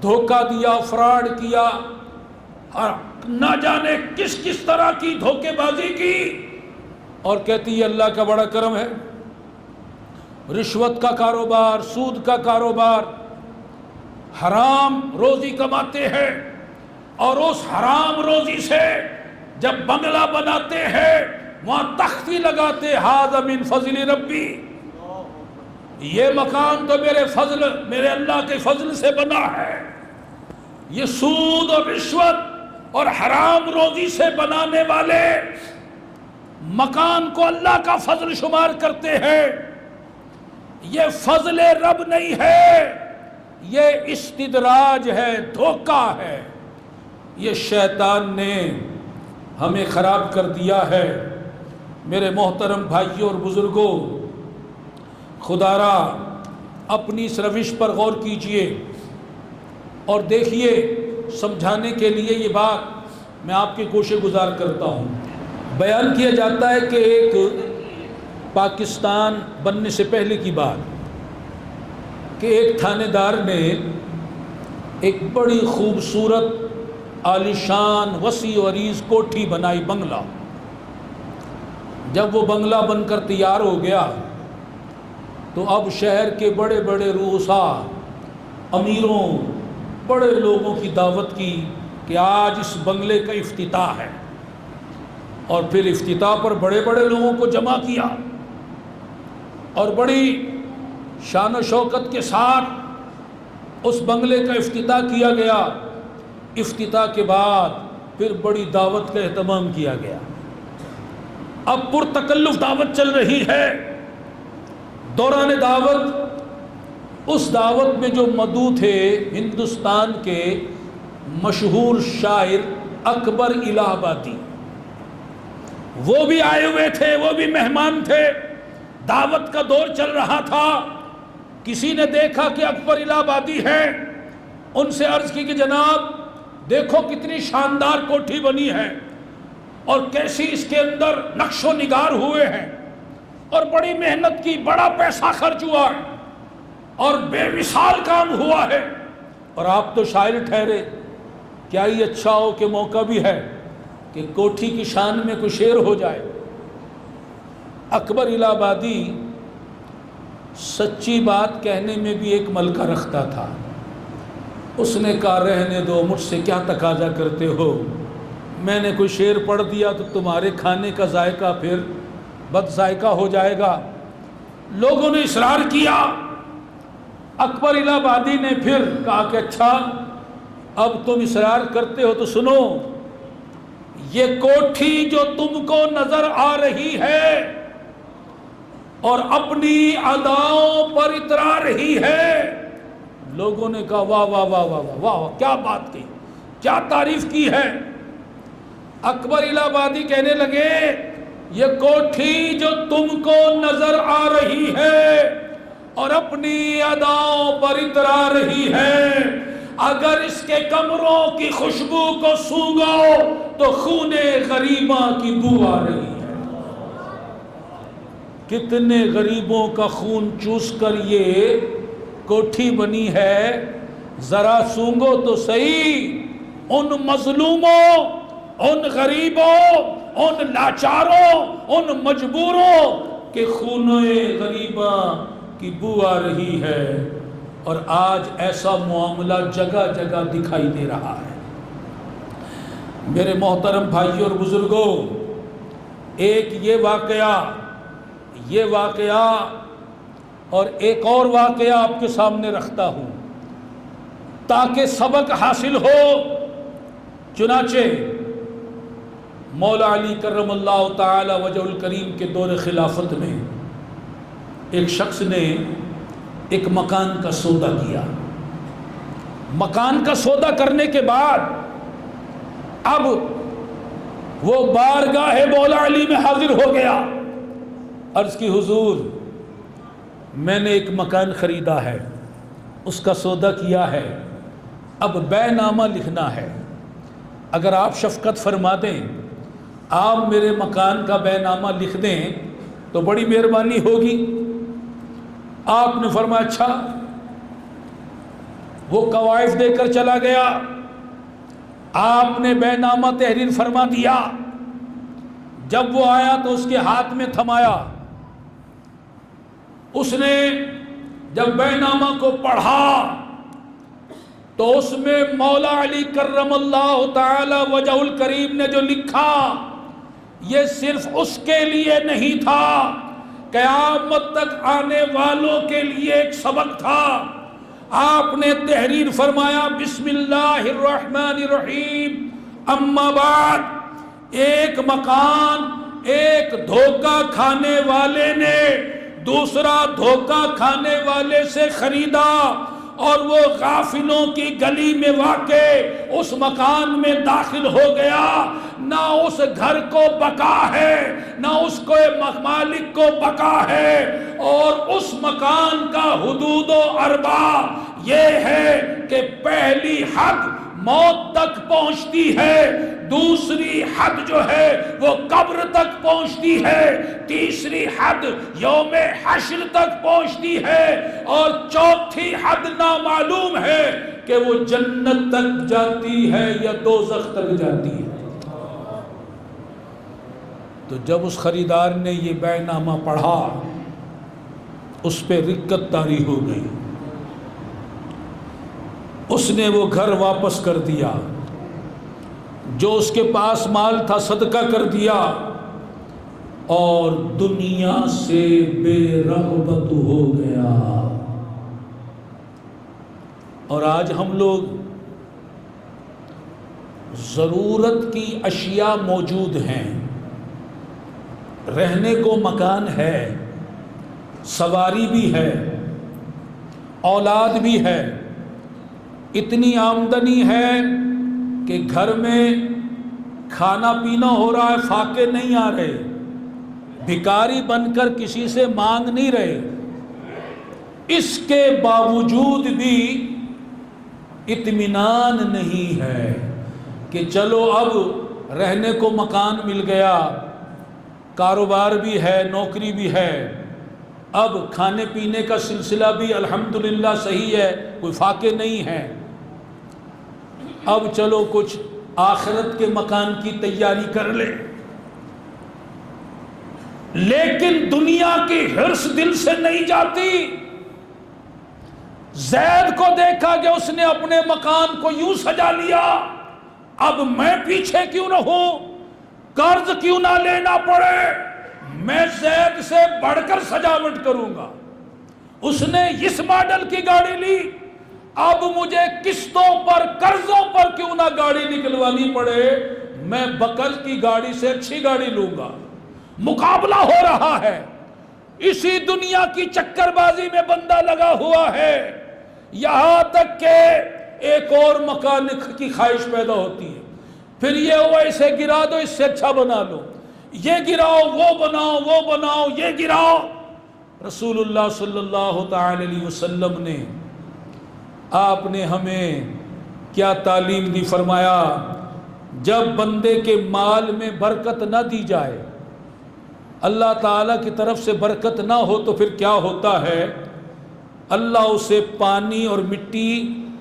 دھوکہ دیا، فراڈ کیا، نہ جانے کس کس طرح کی دھوکے بازی کی، اور کہتی ہے اللہ کا بڑا کرم ہے۔ رشوت کا کاروبار، سود کا کاروبار، حرام روزی کماتے ہیں، اور اس حرام روزی سے جب بنگلہ بناتے ہیں وہاں تختی لگاتے ھذا من فضل ربی، یہ مکان تو میرے اللہ کے فضل سے بنا ہے، یہ سود اور رشوت اور حرام روزی سے بنانے والے مکان کو اللہ کا فضل شمار کرتے ہیں۔ یہ فضل رب نہیں ہے، یہ استدراج ہے، دھوکہ ہے، یہ شیطان نے ہمیں خراب کر دیا ہے۔ میرے محترم بھائیوں اور بزرگوں، خدا را اپنی اس روش پر غور کیجئے اور دیکھیے، سمجھانے کے لیے یہ بات میں آپ کی کوشش گزار کرتا ہوں۔ بیان کیا جاتا ہے کہ ایک پاکستان بننے سے پہلے کی بات کہ ایک تھانے دار نے ایک بڑی خوبصورت عالیشان وسیع و عریض کوٹھی بنائی، بنگلہ۔ جب وہ بنگلہ بن کر تیار ہو گیا تو اب شہر کے بڑے بڑے رؤساء، امیروں، بڑے لوگوں کی دعوت کی کہ آج اس بنگلے کا افتتاح ہے، اور پھر افتتاح پر بڑے بڑے لوگوں کو جمع کیا اور بڑی شان و شوکت کے ساتھ اس بنگلے کا افتتاح کیا گیا۔ افتتاح کے بعد پھر بڑی دعوت کا اہتمام کیا گیا۔ اب پرتکلف دعوت چل رہی ہے۔ دوران دعوت، اس دعوت میں جو مدعو تھے ہندوستان کے مشہور شاعر اکبر الہ آبادی، وہ بھی آئے ہوئے تھے، وہ بھی مہمان تھے۔ دعوت کا دور چل رہا تھا۔ کسی نے دیکھا کہ اکبر الہ آبادی ہے، ان سے عرض کی کہ جناب دیکھو کتنی شاندار کوٹھی بنی ہے اور کیسی اس کے اندر نقش و نگار ہوئے ہیں، اور بڑی محنت کی، بڑا پیسہ خرچ ہوا ہے اور بے مثال کام ہوا ہے، اور آپ تو شاعر ٹھہرے، کیا ہی اچھا ہو کہ موقع بھی ہے کہ کوٹھی کی شان میں کوئی شعر ہو جائے۔ اکبر الہ آبادی سچی بات کہنے میں بھی ایک ملکہ رکھتا تھا۔ اس نے کہا رہنے دو، مجھ سے کیا تقاضا کرتے ہو، میں نے کوئی شعر پڑھ دیا تو تمہارے کھانے کا ذائقہ پھر بد ذائقہ ہو جائے گا۔ لوگوں نے اصرار کیا۔ اکبر الہ آبادی نے پھر کہا کہ اچھا اب تم اصرار کرتے ہو تو سنو، یہ کوٹھی جو تم کو نظر آ رہی ہے اور اپنی اداؤں پر اترا رہی ہے۔ لوگوں نے کہا واہ واہ واہ واہ واہ واہ، کیا بات کی، کیا تعریف کی ہے۔ اکبر الہ آبادی کہنے لگے یہ کوٹھی جو تم کو نظر آ رہی ہے اور اپنی اداؤں پر اترا رہی ہے، اگر اس کے کمروں کی خوشبو کو سونگھو تو خون غریباں کی بو آ رہی ہے۔ کتنے غریبوں کا خون چوس کر یہ کوٹھی بنی ہے، ذرا سونگھو تو صحیح ان مظلوموں، ان غریبوں، ان لاچاروں، ان مجبوروں کے خون غریباں کی بو آ رہی ہے۔ اور آج ایسا معاملہ جگہ جگہ دکھائی دے رہا ہے۔ میرے محترم بھائیوں اور بزرگوں، ایک یہ واقعہ اور ایک اور واقعہ آپ کے سامنے رکھتا ہوں تاکہ سبق حاصل ہو۔ چنانچہ مولا علی کرم اللہ تعالی وجہ الکریم کے دور خلافت میں ایک شخص نے ایک مکان کا سودا کیا۔ مکان کا سودا کرنے کے بعد اب وہ بارگاہ مولا علی میں حاضر ہو گیا۔ عرض کی حضور میں نے ایک مکان خریدا ہے، اس کا سودا کیا ہے، اب بیع نامہ لکھنا ہے، اگر آپ شفقت فرما دیں، آپ میرے مکان کا بیع نامہ لکھ دیں تو بڑی مہربانی ہوگی۔ آپ نے فرمایا اچھا۔ وہ قواعد دے کر چلا گیا، آپ نے بیع نامہ تحریر فرما دیا۔ جب وہ آیا تو اس کے ہاتھ میں تھمایا، اس نے جب بیع نامہ کو پڑھا تو اس میں مولا علی کرم اللہ تعالی وجہ الکریم نے جو لکھا یہ صرف اس کے لیے نہیں تھا، قیامت تک آنے والوں کے لیے ایک سبق تھا۔ آپ نے تحریر فرمایا بسم اللہ الرحمن الرحیم اما بعد، ایک مکان ایک دھوکہ کھانے والے نے دوسرا دھوکہ کھانے والے سے خریدا، اور وہ غافلوں کی گلی میں واقع اس مکان میں داخل ہو گیا۔ نہ اس گھر کو بقا ہے، نہ اس کو مالک کو بقا ہے، اور اس مکان کا حدود و اربا یہ ہے کہ پہلی حد موت تک پہنچتی ہے، دوسری حد جو ہے وہ قبر تک پہنچتی ہے، تیسری حد یوم حشر تک پہنچتی ہے، اور چوتھی حد نامعلوم ہے کہ وہ جنت تک جاتی ہے یا دوزخ تک جاتی ہے۔ تو جب اس خریدار نے یہ بیع نامہ پڑھا، اس پہ رقت طاری ہو گئی، اس نے وہ گھر واپس کر دیا، جو اس کے پاس مال تھا صدقہ کر دیا، اور دنیا سے بے رغبت ہو گیا۔ اور آج ہم لوگ ضرورت کی اشیاء موجود ہیں، رہنے کو مکان ہے، سواری بھی ہے، اولاد بھی ہے، اتنی آمدنی ہے کہ گھر میں کھانا پینا ہو رہا ہے، فاقے نہیں آ رہے، بھکاری بن کر کسی سے مانگ نہیں رہے، اس کے باوجود بھی اطمینان نہیں ہے کہ چلو اب رہنے کو مکان مل گیا، کاروبار بھی ہے، نوکری بھی ہے، اب کھانے پینے کا سلسلہ بھی الحمدللہ صحیح ہے، کوئی فاقے نہیں ہے، اب چلو کچھ آخرت کے مکان کی تیاری کر لے۔ لیکن دنیا کی حرص دل سے نہیں جاتی۔ زید کو دیکھا کہ اس نے اپنے مکان کو یوں سجا لیا، اب میں پیچھے کیوں نہ ہوں، قرض کیوں نہ لینا پڑے، میں زید سے بڑھ کر سجاوٹ کروں گا۔ اس نے اس ماڈل کی گاڑی لی، اب مجھے قسطوں پر قرضوں پر کیوں نہ گاڑی نکلوانی پڑے، میں بقرض کی گاڑی سے اچھی گاڑی لوں گا۔ مقابلہ ہو رہا ہے، اسی دنیا کی چکر بازی میں بندہ لگا ہوا ہے، یہاں تک کہ ایک اور مکان کی خواہش پیدا ہوتی ہے، پھر یہ ہوا اسے گرا دو، اس سے اچھا بنا لو، یہ گراؤ وہ بناؤ، وہ بناؤ یہ گراؤ۔ رسول اللہ صلی اللہ تعالی علیہ وسلم نے، آپ نے ہمیں کیا تعلیم دی، فرمایا جب بندے کے مال میں برکت نہ دی جائے، اللہ تعالیٰ کی طرف سے برکت نہ ہو، تو پھر کیا ہوتا ہے، اللہ اسے پانی اور مٹی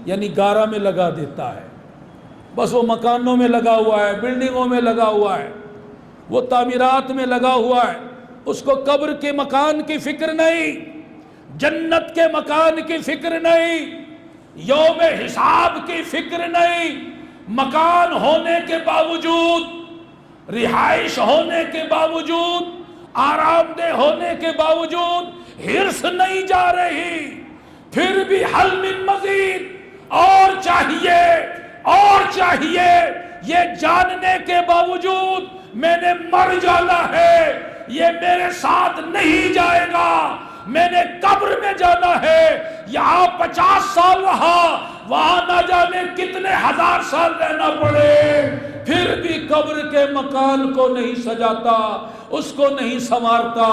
یعنی گارا میں لگا دیتا ہے، بس وہ مکانوں میں لگا ہوا ہے، بلڈنگوں میں لگا ہوا ہے، وہ تعمیرات میں لگا ہوا ہے، اس کو قبر کے مکان کی فکر نہیں، جنت کے مکان کی فکر نہیں، یوم حساب کی فکر نہیں۔ مکان ہونے کے باوجود، رہائش ہونے کے باوجود، آرام دہ ہونے کے باوجود حرص نہیں جا رہی، پھر بھی حل من مزید، اور چاہیے اور چاہیے، یہ جاننے کے باوجود میں نے مر جانا ہے، یہ میرے ساتھ نہیں جائے گا، میں نے قبر میں جانا ہے، یہاں 50 سال رہا، وہاں نہ جانے کتنے ہزار سال رہنا پڑے، پھر بھی قبر کے مکان کو نہیں سجاتا، اس کو نہیں سنوارتا،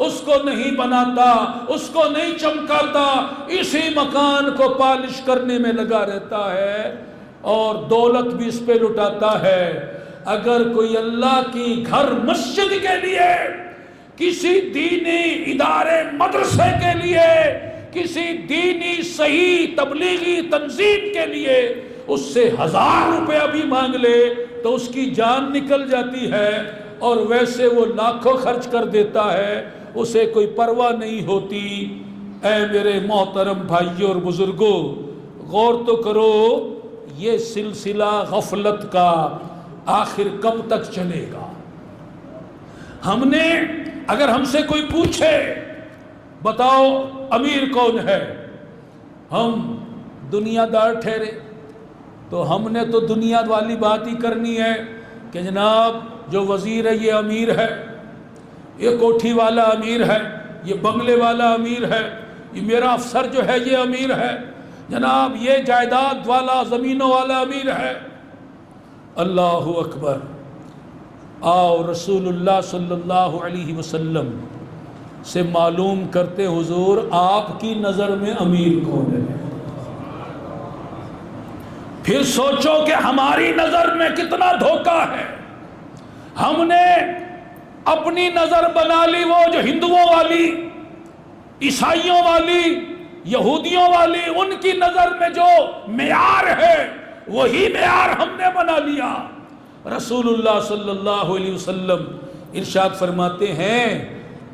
اس کو نہیں بناتا، اس کو نہیں چمکاتا، اسی مکان کو پالش کرنے میں لگا رہتا ہے، اور دولت بھی اس پہ لٹاتا ہے۔ اگر کوئی اللہ کی گھر مسجد کے لیے، کسی دینی ادارے مدرسے کے لیے، کسی دینی صحیح تبلیغی تنظیم کے لیے اس سے 1000 روپے بھی مانگ لے تو اس کی جان نکل جاتی ہے، اور ویسے وہ لاکھوں خرچ کر دیتا ہے، اسے کوئی پرواہ نہیں ہوتی۔ اے میرے محترم بھائیوں اور بزرگوں، غور تو کرو، یہ سلسلہ غفلت کا آخر کب تک چلے گا؟ ہم نے اگر ہم سے کوئی پوچھے بتاؤ امیر کون ہے، ہم دنیا دار ٹھہرے تو ہم نے تو دنیا والی بات ہی کرنی ہے کہ جناب جو وزیر ہے یہ امیر ہے، یہ کوٹھی والا امیر ہے، یہ بنگلے والا امیر ہے، یہ میرا افسر جو ہے یہ امیر ہے، جناب یہ جائیداد والا زمینوں والا امیر ہے۔ اللہ اکبر۔ آؤ رسول اللہ صلی اللہ علیہ وسلم سے معلوم کرتے حضور آپ کی نظر میں امیر کون ہے۔ پھر سوچو کہ ہماری نظر میں کتنا دھوکہ ہے۔ ہم نے اپنی نظر بنا لی وہ جو ہندوؤں والی، عیسائیوں والی، یہودیوں والی، ان کی نظر میں جو معیار ہے وہی معیار ہم نے بنا لیا۔ رسول اللہ صلی اللہ علیہ وسلم ارشاد فرماتے ہیں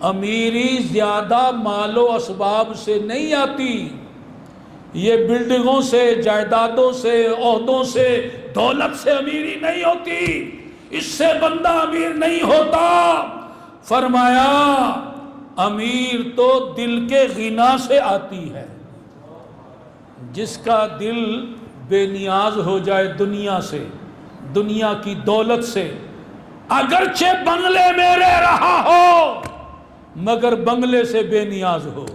امیری زیادہ مال و اسباب سے نہیں آتی، یہ بلڈنگوں سے، جائیدادوں سے، عہدوں سے، دولت سے امیری نہیں ہوتی، اس سے بندہ امیر نہیں ہوتا۔ فرمایا امیر تو دل کے غنا سے آتی ہے، جس کا دل بے نیاز ہو جائے دنیا سے، دنیا کی دولت سے، اگرچہ بنگلے میں رہ رہا ہو مگر بنگلے سے بے نیاز ہو،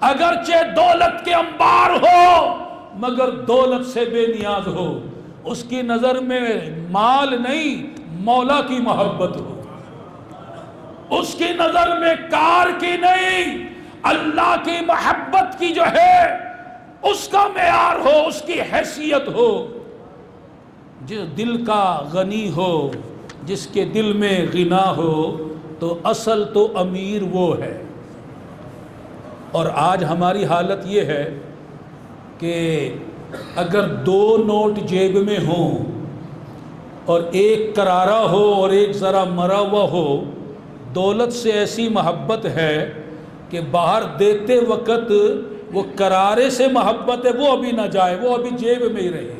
اگرچہ دولت کے انبار ہو مگر دولت سے بے نیاز ہو، اس کی نظر میں مال نہیں مولا کی محبت ہو، اس کی نظر میں کار کی نہیں اللہ کی محبت کی جو ہے اس کا معیار ہو، اس کی حیثیت ہو۔ جس دل کا غنی ہو، جس کے دل میں غنا ہو، تو اصل تو امیر وہ ہے۔ اور آج ہماری حالت یہ ہے کہ اگر 2 نوٹ جیب میں ہوں اور ایک کرارا ہو اور ایک ذرا مرا ہوا ہو، دولت سے ایسی محبت ہے کہ باہر دیتے وقت وہ کرارے سے محبت ہے، وہ ابھی نہ جائے، وہ ابھی جیب میں ہی رہے،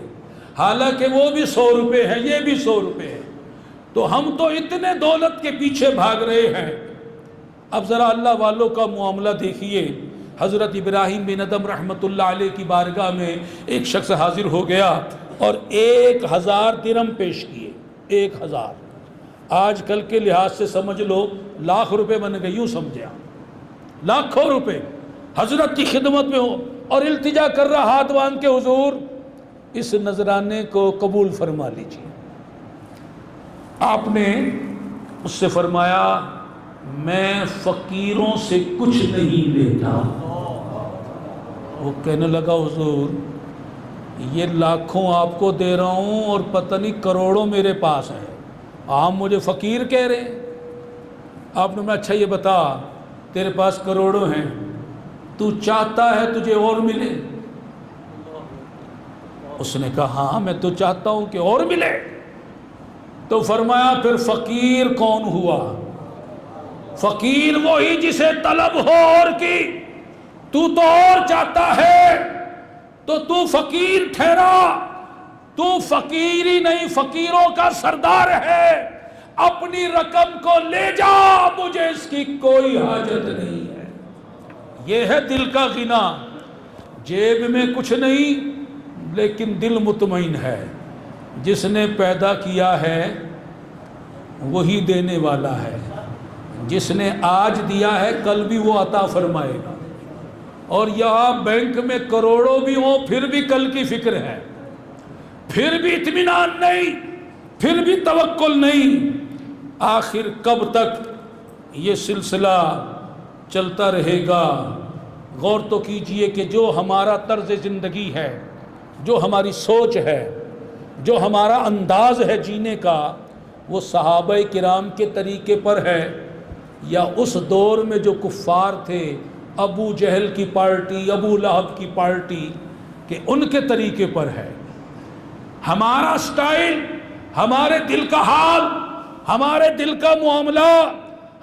حالانکہ وہ بھی 100 روپے ہے، یہ بھی 100 روپے ہے۔ تو ہم تو اتنے دولت کے پیچھے بھاگ رہے ہیں۔ اب ذرا اللہ والوں کا معاملہ دیکھیے۔ حضرت ابراہیم بن ادم رحمۃ اللہ علیہ کی بارگاہ میں ایک شخص حاضر ہو گیا اور 1000 درہم پیش کیے۔ 1000 آج کل کے لحاظ سے سمجھ لو لاکھ روپے بن گئے، یوں سمجھے آپ، لاکھوں روپے حضرت کی خدمت میں ہو اور التجا کر رہا ہاتھ باندھ کے حضور اس نذرانے کو قبول فرما لیجیے۔ آپ نے اس سے فرمایا میں فقیروں سے کچھ نہیں لیتا۔ وہ کہنے لگا حضور یہ لاکھوں آپ کو دے رہا ہوں اور پتہ نہیں کروڑوں میرے پاس ہیں، آپ مجھے فقیر کہہ رہے ہیں۔ آپ نے میں اچھا یہ بتا تیرے پاس کروڑوں ہیں، تو چاہتا ہے تجھے اور ملے؟ اس نے کہا ہاں میں تو چاہتا ہوں کہ اور ملے۔ تو فرمایا پھر فقیر کون ہوا؟ فقیر وہی جسے طلب ہو اور کی، تو اور چاہتا ہے تو فقیر ٹھہرا۔ تو فقیر ہی نہیں فقیروں کا سردار ہے، اپنی رقم کو لے جا، مجھے اس کی کوئی حاجت نہیں ہے۔ یہ ہے دل کا غنا، جیب میں کچھ نہیں لیکن دل مطمئن ہے۔ جس نے پیدا کیا ہے وہی دینے والا ہے، جس نے آج دیا ہے کل بھی وہ عطا فرمائے گا۔ اور یہاں بینک میں کروڑوں بھی ہوں پھر بھی کل کی فکر ہے، پھر بھی اطمینان نہیں، پھر بھی توکل نہیں۔ آخر کب تک یہ سلسلہ چلتا رہے گا؟ غور تو کیجئے کہ جو ہمارا طرز زندگی ہے، جو ہماری سوچ ہے، جو ہمارا انداز ہے جینے کا، وہ صحابہ کرام کے طریقے پر ہے یا اس دور میں جو کفار تھے، ابو جہل کی پارٹی، ابو لہب کی پارٹی، کہ ان کے طریقے پر ہے؟ ہمارا سٹائل، ہمارے دل کا حال، ہمارے دل کا معاملہ،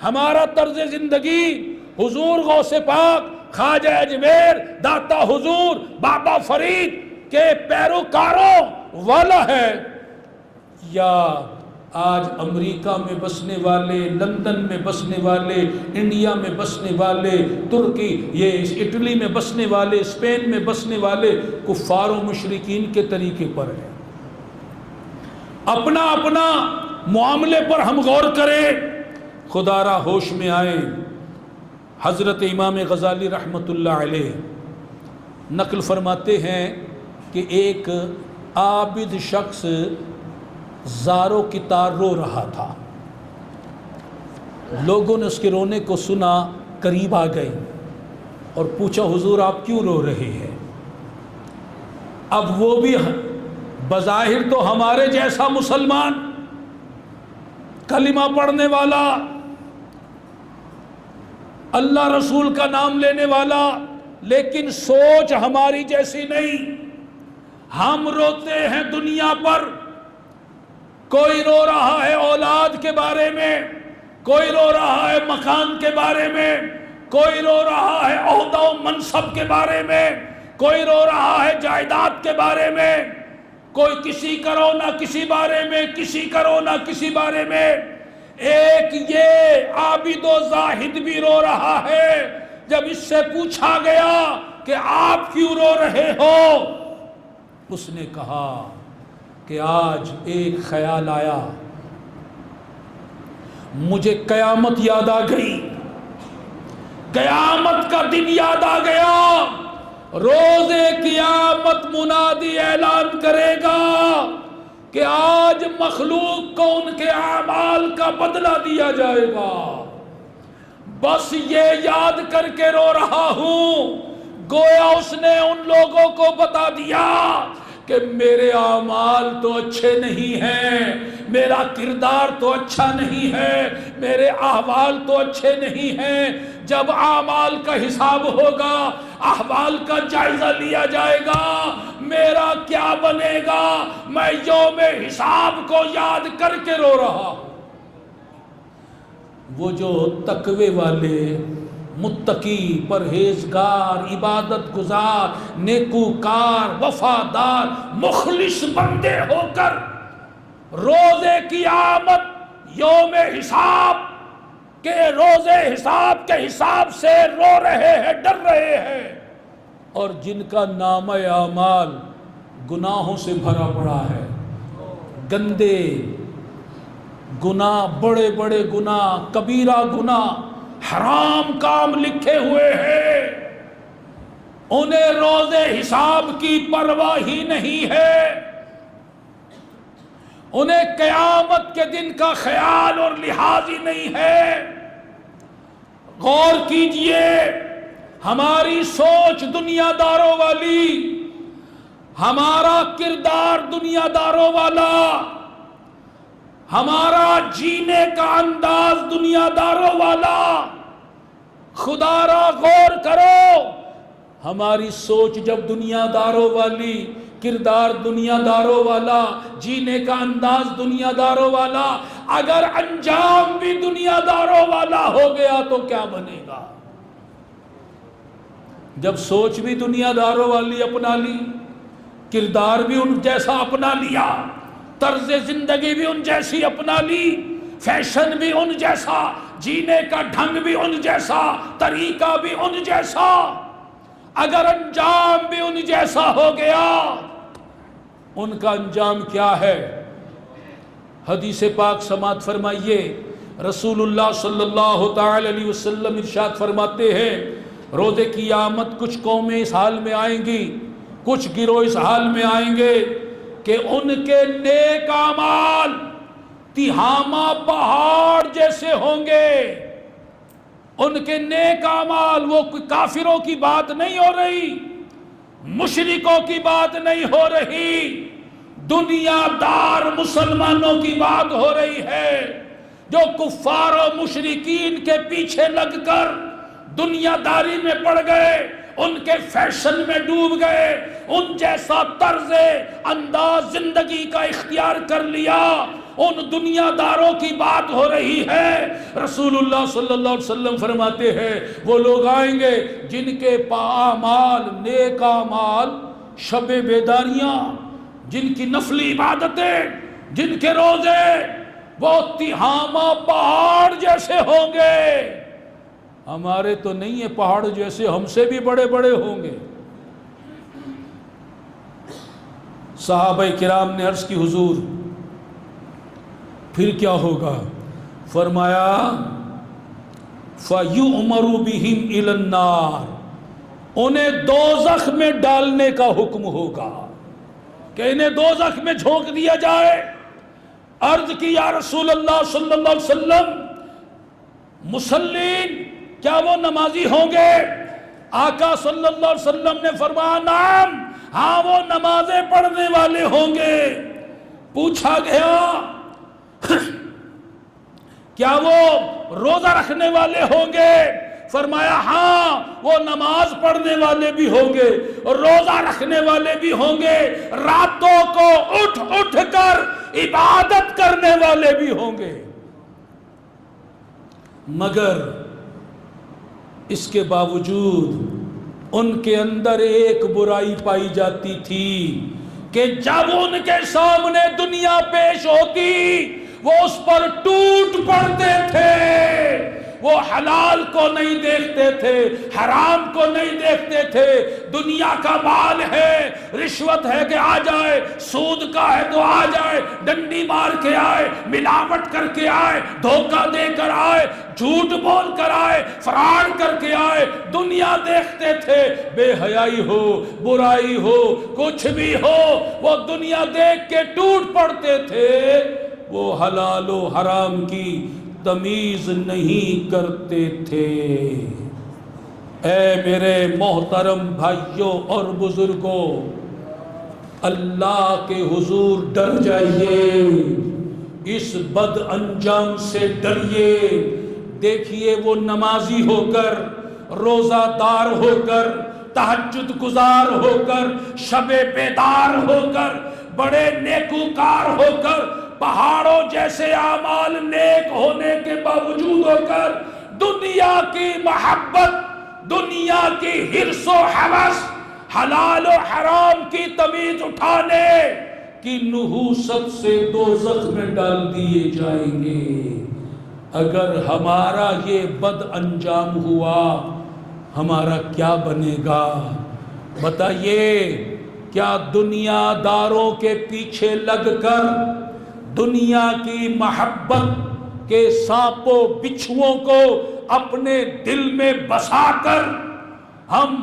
ہمارا طرز زندگی حضور غوث پاک، خواجہ اجمیر، داتا حضور، بابا فرید کے پیروکاروں والا ہے یا آج امریکہ میں بسنے والے، لندن میں بسنے والے، انڈیا میں بسنے والے، ترکی، یہ اٹلی میں بسنے والے، اسپین میں بسنے والے کفار و مشرکین کے طریقے پر ہیں۔ اپنا اپنا معاملے پر ہم غور کریں، خدا را ہوش میں آئیں۔ حضرت امام غزالی رحمۃ اللہ علیہ نقل فرماتے ہیں کہ ایک عابد شخص زاروں کی تار رو رہا تھا۔ لوگوں نے اس کے رونے کو سنا، قریب آ گئے اور پوچھا حضور آپ کیوں رو رہے ہیں؟ اب وہ بھی بظاہر تو ہمارے جیسا مسلمان، کلمہ پڑھنے والا، اللہ رسول کا نام لینے والا، لیکن سوچ ہماری جیسی نہیں۔ ہم روتے ہیں دنیا پر، کوئی رو رہا ہے اولاد کے بارے میں، کوئی رو رہا ہے مکان کے بارے میں، کوئی رو رہا ہے عہدہ و منصب کے بارے میں، کوئی رو رہا ہے جائیداد کے بارے میں، کوئی کسی کا رونا کسی بارے میں، کسی کا رونا کسی بارے میں۔ ایک یہ عابد و زاہد بھی رو رہا ہے۔ جب اس سے پوچھا گیا کہ آپ کیوں رو رہے ہو، اس نے کہا کہ آج ایک خیال آیا، مجھے قیامت یاد آ گئی، قیامت کا دن یاد آ گیا۔ روز قیامت منادی اعلان کرے گا کہ آج مخلوق کو ان کے اعمال کا بدلہ دیا جائے گا۔ بس یہ یاد کر کے رو رہا ہوں، گویا اس نے ان لوگوں کو بتا دیا کہ میرے اعمال تو اچھے نہیں ہیں، میرا کردار تو اچھا نہیں ہے، میرے احوال تو اچھے نہیں ہیں۔ جب اعمال کا حساب ہوگا، احوال کا جائزہ لیا جائے گا، میرا کیا بنے گا؟ میں یوم حساب کو یاد کر کے رو رہا ہوں۔ وہ جو تقوی والے، متقی، پرہیزگار، عبادت گزار، نیکوکار، وفادار، مخلص بندے ہو کر روز قیامت، یوم حساب کے روز حساب کے حساب سے رو رہے ہیں، ڈر رہے ہیں، اور جن کا نامہ اعمال گناہوں سے بھرا پڑا ہے، گندے گناہ، بڑے بڑے گناہ، کبیرہ گناہ، حرام کام لکھے ہوئے ہیں، انہیں روز حساب کی پرواہ ہی نہیں ہے، انہیں قیامت کے دن کا خیال اور لحاظ ہی نہیں ہے۔ غور کیجئے، ہماری سوچ دنیا داروں والی، ہمارا کردار دنیا داروں والا، ہمارا جینے کا انداز دنیا داروں والا۔ خدا را غور کرو، ہماری سوچ جب دنیا داروں والی، کردار دنیا داروں والا، جینے کا انداز دنیا داروں والا، اگر انجام بھی دنیا داروں والا ہو گیا تو کیا بنے گا؟ جب سوچ بھی دنیا داروں والی اپنا لی، کردار بھی ان جیسا اپنا لیا، طرز زندگی بھی ان جیسی اپنا لی، فیشن بھی ان جیسا، جینے کا ڈھنگ بھی ان جیسا، طریقہ بھی ان جیسا، اگر انجام بھی ان جیسا ہو گیا، ان کا انجام کیا ہے؟ حدیث پاک سماعت فرمائیے، رسول اللہ صلی اللہ تعالی علیہ وسلم ارشاد فرماتے ہیں، روز قیامت کچھ قومیں اس حال میں آئیں گی، کچھ گروہ اس حال میں آئیں گے کہ ان کے نیک اعمال تہامہ پہاڑ جیسے ہوں گے۔ ان کے نیک اعمال، وہ کافروں کی بات نہیں ہو رہی، مشرکوں کی بات نہیں ہو رہی، دنیا دار مسلمانوں کی بات ہو رہی ہے، جو کفار و مشرکین کے پیچھے لگ کر دنیا داری میں پڑ گئے، ان کے فیشن میں ڈوب گئے، ان جیسا طرز انداز زندگی کا اختیار کر لیا، ان دنیا داروں کی بات ہو رہی ہے۔ رسول اللہ صلی اللہ علیہ وسلم فرماتے ہیں، وہ لوگ آئیں گے جن کے اعمال، نیک اعمال، شب بیداریاں، جن کی نفلی عبادتیں، جن کے روزے وہ تہامہ پہاڑ جیسے ہوں گے. ہمارے تو نہیں ہے پہاڑ جیسے، ہم سے بھی بڑے بڑے ہوں گے. صحابہ کرام نے عرض کی حضور پھر کیا ہوگا؟ فرمایا فَيُؤْمَرُ بِهِمْ إِلَى النَّارِ، انہیں دوزخ میں ڈالنے کا حکم ہوگا کہ انہیں دوزخ میں جھونک دیا جائے. عرض کی یا رسول اللہ صلی اللہ علیہ وسلم مسلین، کیا وہ نمازی ہوں گے؟ آقا صلی اللہ علیہ وسلم نے فرمایا نعم، ہاں وہ نمازیں پڑھنے والے ہوں گے. پوچھا گیا کیا وہ روزہ رکھنے والے ہوں گے؟ فرمایا ہاں وہ نماز پڑھنے والے بھی ہوں گے، روزہ رکھنے والے بھی ہوں گے، راتوں کو اٹھ اٹھ کر عبادت کرنے والے بھی ہوں گے. مگر اس کے باوجود ان کے اندر ایک برائی پائی جاتی تھی کہ جب ان کے سامنے دنیا پیش ہوتی وہ اس پر ٹوٹ پڑتے تھے. وہ حلال کو نہیں دیکھتے تھے، حرام کو نہیں دیکھتے تھے. دنیا کا مال ہے، رشوت ہے کہ آ جائے، سود کا ہے تو آ جائے، ڈنڈی مار کے آئے، ملاوٹ کر کے آئے، دھوکہ دے کر آئے، جھوٹ بول کر آئے، فراڈ کر کے آئے. دنیا دیکھتے تھے، بے حیائی ہو، برائی ہو، کچھ بھی ہو، وہ دنیا دیکھ کے ٹوٹ پڑتے تھے. وہ حلال و حرام کی تمیز نہیں کرتے تھے. اے میرے محترم بھائیوں اور بزرگوں، اللہ کے حضور ڈر جائیے، اس بد انجام سے ڈریے. دیکھیے وہ نمازی ہو کر، روزہ دار ہو کر، تہجد گزار ہو کر، شب بیدار ہو کر، بڑے نیکوکار ہو کر، پہاڑوں جیسے اعمال نیک ہونے کے باوجود ہو کر دنیا کی محبت، دنیا کی حرص و ہوس، حلال و حرام کی تمیز اٹھانے کی نحوست سے دوزخ میں ڈال دیے جائیں گے. اگر ہمارا یہ بد انجام ہوا ہمارا کیا بنے گا؟ بتائیے، کیا دنیا داروں کے پیچھے لگ کر دنیا کی محبت کے سانپوں بچھوؤں کو اپنے دل میں بسا کر ہم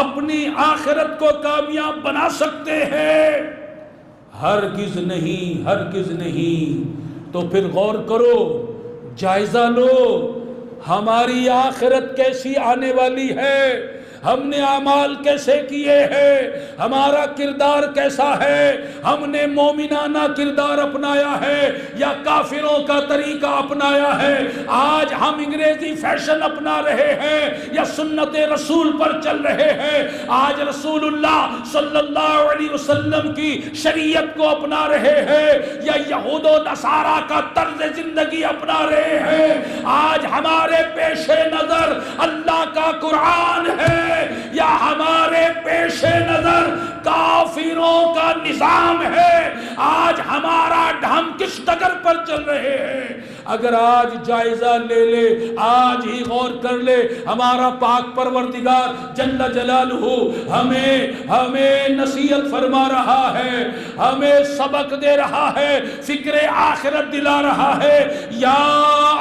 اپنی آخرت کو کامیاب بنا سکتے ہیں؟ ہرگز نہیں، ہرگز نہیں. تو پھر غور کرو، جائزہ لو، ہماری آخرت کیسی آنے والی ہے، ہم نے اعمال کیسے کیے ہیں، ہمارا کردار کیسا ہے، ہم نے مومنانہ کردار اپنایا ہے یا کافروں کا طریقہ اپنایا ہے. آج ہم انگریزی فیشن اپنا رہے ہیں یا سنت رسول پر چل رہے ہیں؟ آج رسول اللہ صلی اللہ علیہ وسلم کی شریعت کو اپنا رہے ہیں یا یہود و نصارہ کا طرز زندگی اپنا رہے ہیں؟ آج ہمارے پیش نظر اللہ کا قرآن ہے یا ہمارے پیش نظر کافروں کا نظام ہے؟ آج ہمارا ہم کس ڈگر پر چل رہے ہیں؟ اگر آج جائزہ لے لے، آج ہی غور کر لے، ہمارا پاک پروردگار جل جلالہ ہمیں نصیحت فرما رہا ہے، ہمیں سبق دے رہا ہے، فکر آخرت دلا رہا ہے. یا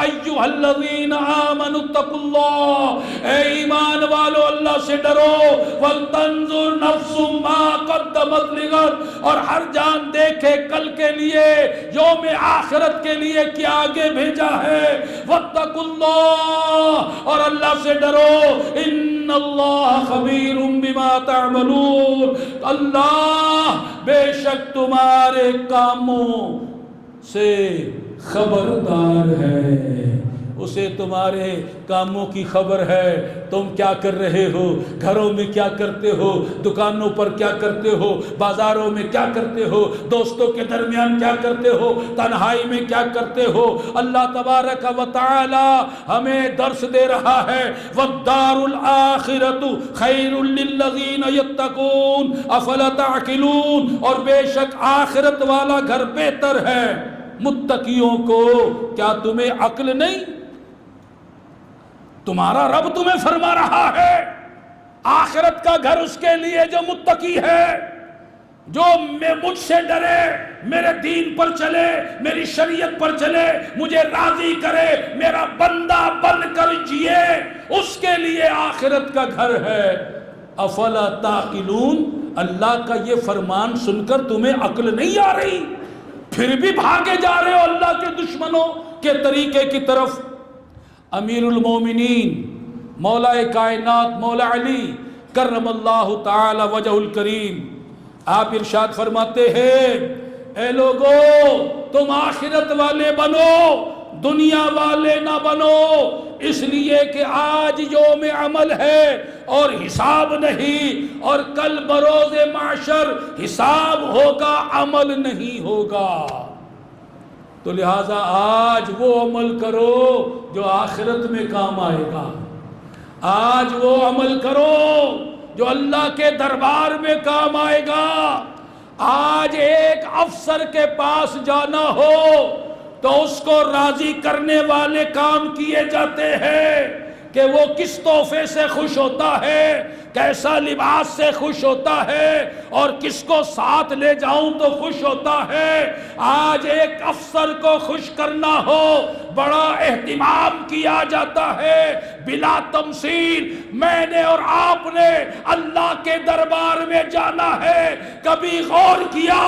ایھا الذین آمنوا اتقوا اللہ، اے ایمان والو اللہ سے ڈرو. وَلْتَنْظُرْ نَفْسٌ مَا قَدَّمَتْ لِغَدٍ، اور ہر جان دیکھے کل کے لیے، یوم آخرت کے لیے کیا آگے بھیجا ہے. وَاتَّقُوا اللَّهَ، اور اللہ سے ڈرو. إِنَّ اللَّهَ خَبِيرٌ بِمَا تَعْمَلُونَ، اللہ بے شک تمہارے کاموں سے خبردار ہے، اسے تمہارے کاموں کی خبر ہے. تم کیا کر رہے ہو، گھروں میں کیا کرتے ہو، دکانوں پر کیا کرتے ہو، بازاروں میں کیا کرتے ہو، دوستوں کے درمیان کیا کرتے ہو، تنہائی میں کیا کرتے ہو. اللہ تبارک و تعالی ہمیں درس دے رہا ہے. وَالدَّارُ الْآخِرَةُ خَيْرٌ لِلَّذِينَ يَتَّقُونَ أَفَلَا تَعْقِلُونَ، اور بے شک آخرت والا گھر بہتر ہے متقیوں کو کیا تمہیں عقل نہیں؟ تمہارا رب تمہیں فرما رہا ہے آخرت کا گھر اس کے لیے جو متقی ہے، جو مجھ سے ڈرے، میرے دین پر چلے، میری شریعت پر چلے، مجھے راضی کرے، میرا بندہ بن کر جیے، اس کے لیے آخرت کا گھر ہے۔ افلا تعقلون، اللہ کا یہ فرمان سن کر تمہیں عقل نہیں آ رہی؟ پھر بھی بھاگے جا رہے ہو اللہ کے دشمنوں کے طریقے کی طرف۔ امیر المومنین مولا کائنات مولا علی کرم اللہ تعالی وجہ الکریم آپ ارشاد فرماتے ہیں، اے لوگو تم آخرت والے بنو، دنیا والے نہ بنو، اس لیے کہ آج یوم عمل ہے اور حساب نہیں، اور کل بروز معشر حساب ہوگا، عمل نہیں ہوگا۔ تو لہٰذا آج وہ عمل کرو جو آخرت میں کام آئے گا، آج وہ عمل کرو جو اللہ کے دربار میں کام آئے گا۔ آج ایک افسر کے پاس جانا ہو تو اس کو راضی کرنے والے کام کیے جاتے ہیں کہ وہ کس تحفے سے خوش ہوتا ہے، کیسا لباس سے خوش ہوتا ہے، اور کس کو ساتھ لے جاؤں تو خوش ہوتا ہے۔ آج ایک افسر کو خوش کرنا ہو بڑا اہتمام کیا جاتا ہے بلا تمثیل۔ میں نے اور آپ نے اللہ کے دربار میں جانا ہے، کبھی غور کیا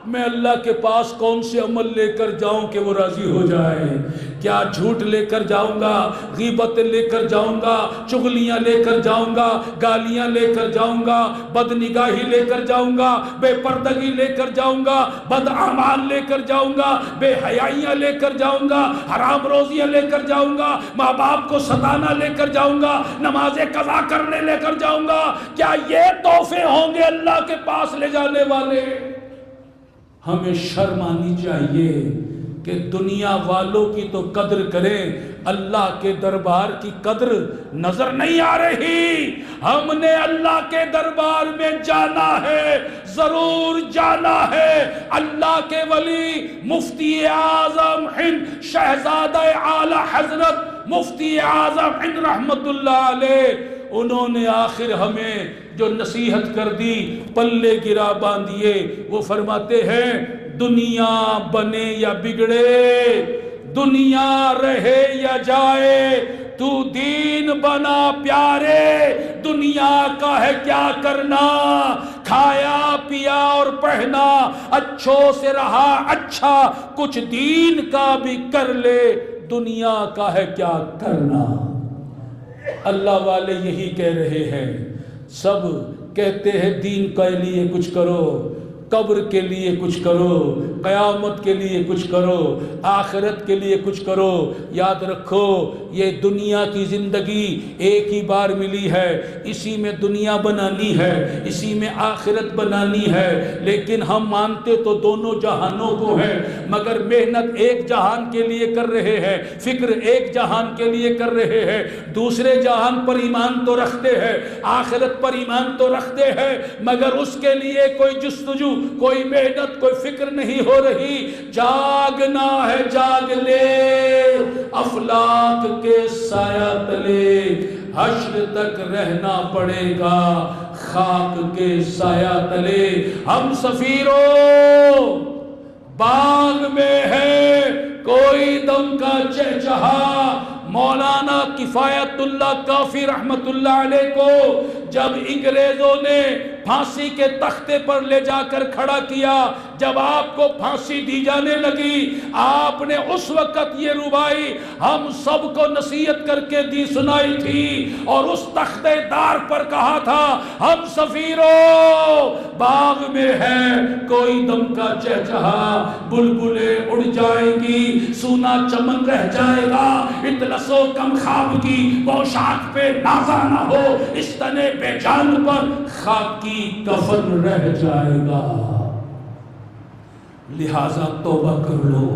میں اللہ کے پاس کون سے عمل لے کر جاؤں کہ وہ راضی ہو جائے؟ کیا جھوٹ لے کر جاؤں گا، غیبت لے کر جاؤں گا، چغلیاں لے کر جاؤں گا، گالیاں لے کر جاؤں گا، بدنگاہی لے کر جاؤں گا، بے پردگی لے کر جاؤں گا، بد اعمال لے کر جاؤں گا، بے حیائیاں لے کر جاؤں گا، حرام روزیاں لے کر جاؤں گا، ماں باپ کو ستانا لے کر جاؤں گا، نمازیں قضا کرنے لے کر جاؤں گا؟ کیا یہ تحفے ہوں گے اللہ کے پاس لے جانے والے؟ ہمیں شرم آنی چاہیے کہ دنیا والوں کی تو قدر کریں، اللہ کے دربار کی قدر نظر نہیں آ رہی۔ ہم نے اللہ کے دربار میں جانا ہے، ضرور جانا ہے۔ اللہ کے ولی مفتی اعظم ہند شہزادہ اعلی حضرت مفتی اعظم ہند رحمت اللہ علیہ، انہوں نے آخر ہمیں جو نصیحت کر دی پلے گرا باندھیے۔ وہ فرماتے ہیں دنیا بنے یا بگڑے، دنیا رہے یا جائے، تو دین بنا پیارے، دنیا کا ہے کیا کرنا، کھایا پیا اور پہنا، اچھوں سے رہا اچھا، کچھ دین کا بھی کر لے، دنیا کا ہے کیا کرنا۔ اللہ والے یہی کہہ رہے ہیں، سب کہتے ہیں دین کے لیے کچھ کرو، قبر کے لیے کچھ کرو، قیامت کے لیے کچھ کرو، آخرت کے لیے کچھ کرو۔ یاد رکھو یہ دنیا کی زندگی ایک ہی بار ملی ہے، اسی میں دنیا بنانی ہے، اسی میں آخرت بنانی ہے، لیکن ہم مانتے تو دونوں جہانوں کو ہیں، مگر محنت ایک جہان کے لیے کر رہے ہیں، فکر ایک جہان کے لیے کر رہے ہیں، دوسرے جہان پر ایمان تو رکھتے ہیں، آخرت پر ایمان تو رکھتے ہیں، مگر اس کے لیے کوئی جستجو، کوئی محنت، کوئی فکر نہیں ہو رہی۔ جاگنا ہے جاگ لے افلاک کے سایہ تلے، حشر تک رہنا پڑے گا خاک کے سایہ تلے۔ ہم سفیروں باغ میں ہے کوئی دم کا چہچہا۔ مولانا کفایت اللہ کافی رحمت اللہ علیہ کو جب انگریزوں نے پھانسی کے تختے پر لے جا کر کھڑا کیا، جب آپ کو پھانسی دی جانے لگی، آپ نے اس وقت یہ ربائی ہم سب کو نصیحت کر کے دی سنائی تھی، اور اس تختے دار پر کہا تھا ہم سفیروں باغ میں ہے کوئی دم کا چہچہا، بلبلیں اڑ جائیں گی، سونا چمن رہ جائے گا، اطلس و کم خواب کی پوشاک پہ نازا نہ ہو، اس تنے بے جان پر خاک کی کفن رہ جائے گا۔ لہذا توبہ کر لو،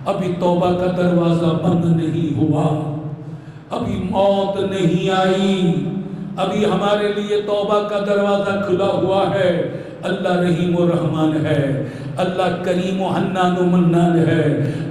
ابھی توبہ کا دروازہ بند نہیں ہوا، ابھی موت نہیں آئی، ابھی ہمارے لیے توبہ کا دروازہ کھلا ہوا ہے۔ اللہ رحیم و رحمان ہے، اللہ کریم و حنان و منان ہے،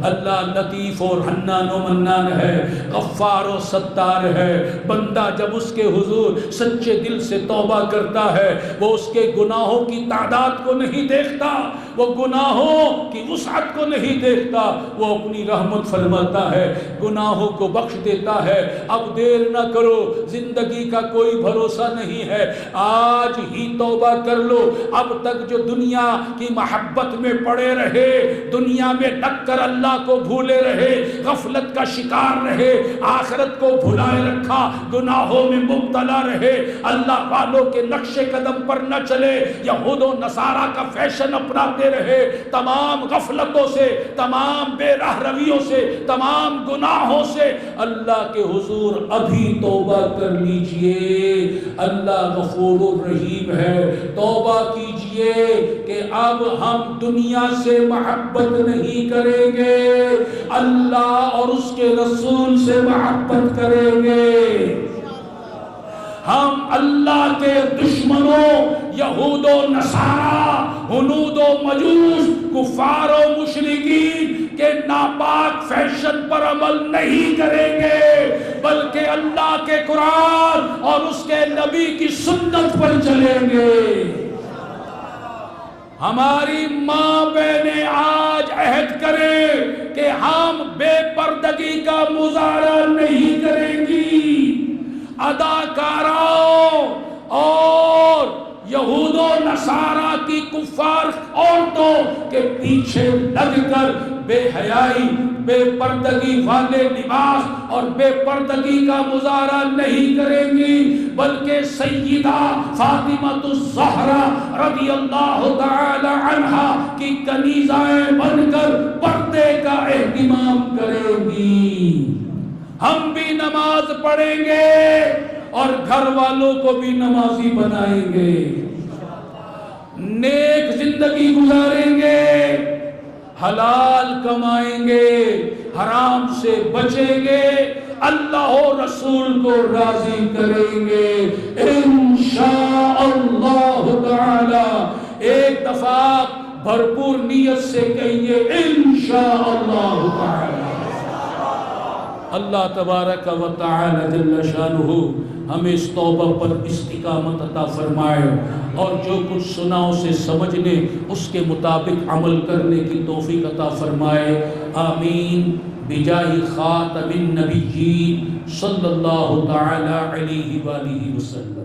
اللہ لطیف اور حنان و منان ہے، غفار و ستار ہے۔ بندہ جب اس کے حضور سچے دل سے توبہ کرتا ہے، وہ اس کے گناہوں کی تعداد کو نہیں دیکھتا، وہ گناہوں کی وسعت کو نہیں دیکھتا، وہ اپنی رحمت فرماتا ہے، گناہوں کو بخش دیتا ہے۔ اب دیر نہ کرو، زندگی کا کوئی بھروسہ نہیں ہے، آج ہی توبہ کر لو۔ اب تک جو دنیا کی محبت میں پڑے رہے، دنیا میں لگ کر اللہ کو بھولے رہے، غفلت کا شکار رہے، آخرت کو بھلائے رکھا، گناہوں میں مبتلا رہے، اللہ والوں کے نقش قدم پر نہ چلے، یہود و نصارہ کا فیشن اپناتے رہے، تمام غفلتوں سے، تمام بے راہ رویوں سے، تمام گناہوں سے اللہ کے حضور ابھی توبہ کر لیجئے۔ اللہ غفور الرحیم ہے، توبہ کیجئے کہ اب ہم دنیا سے محبت نہیں کریں گے، اللہ اور اس کے رسول سے محبت کریں گے۔ ہم اللہ کے دشمنوں، یہود و نصارہ، ہنود و مجوس، کفار و مشرکین کے ناپاک فیشن پر عمل نہیں کریں گے، بلکہ اللہ کے قرآن اور اس کے نبی کی سنت پر چلیں گے۔ ہماری ماں بہنیں آج عہد کریں کہ ہم بے پردگی کا مظاہرہ نہیں کریں گی۔ اداکاراؤں اور یہود و نصارہ کی کفار عورتوں کے پیچھے لگ کر بے حیائی، بے پردگی والے لباس اور بے پردگی کا مظاہرہ نہیں کریں گی، بلکہ سیدہ فاطمہ الزہرا رضی اللہ تعالی عنہا کی کنیزائیں بن کر پردے کا اہتمام کریں گی۔ ہم بھی نماز پڑھیں گے اور گھر والوں کو بھی نمازی بنائیں گے، نیک زندگی گزاریں گے، حلال کمائیں گے، حرام سے بچیں گے، اللہ و رسول کو راضی کریں گے انشاءاللہ تعالی۔ ایک دفعہ بھرپور نیت سے کہیے انشاءاللہ تعالی۔ اللہ تبارک و تعالی جل شانہ ہمیں اس توبہ پر استقامت عطا فرمائے اور جو کچھ سنا اسے سمجھنے، اس کے مطابق عمل کرنے کی توفیق عطا فرمائے، آمین بجاہ خاتم النبیین صلی اللہ تعالی علیہ وآلہ وسلم۔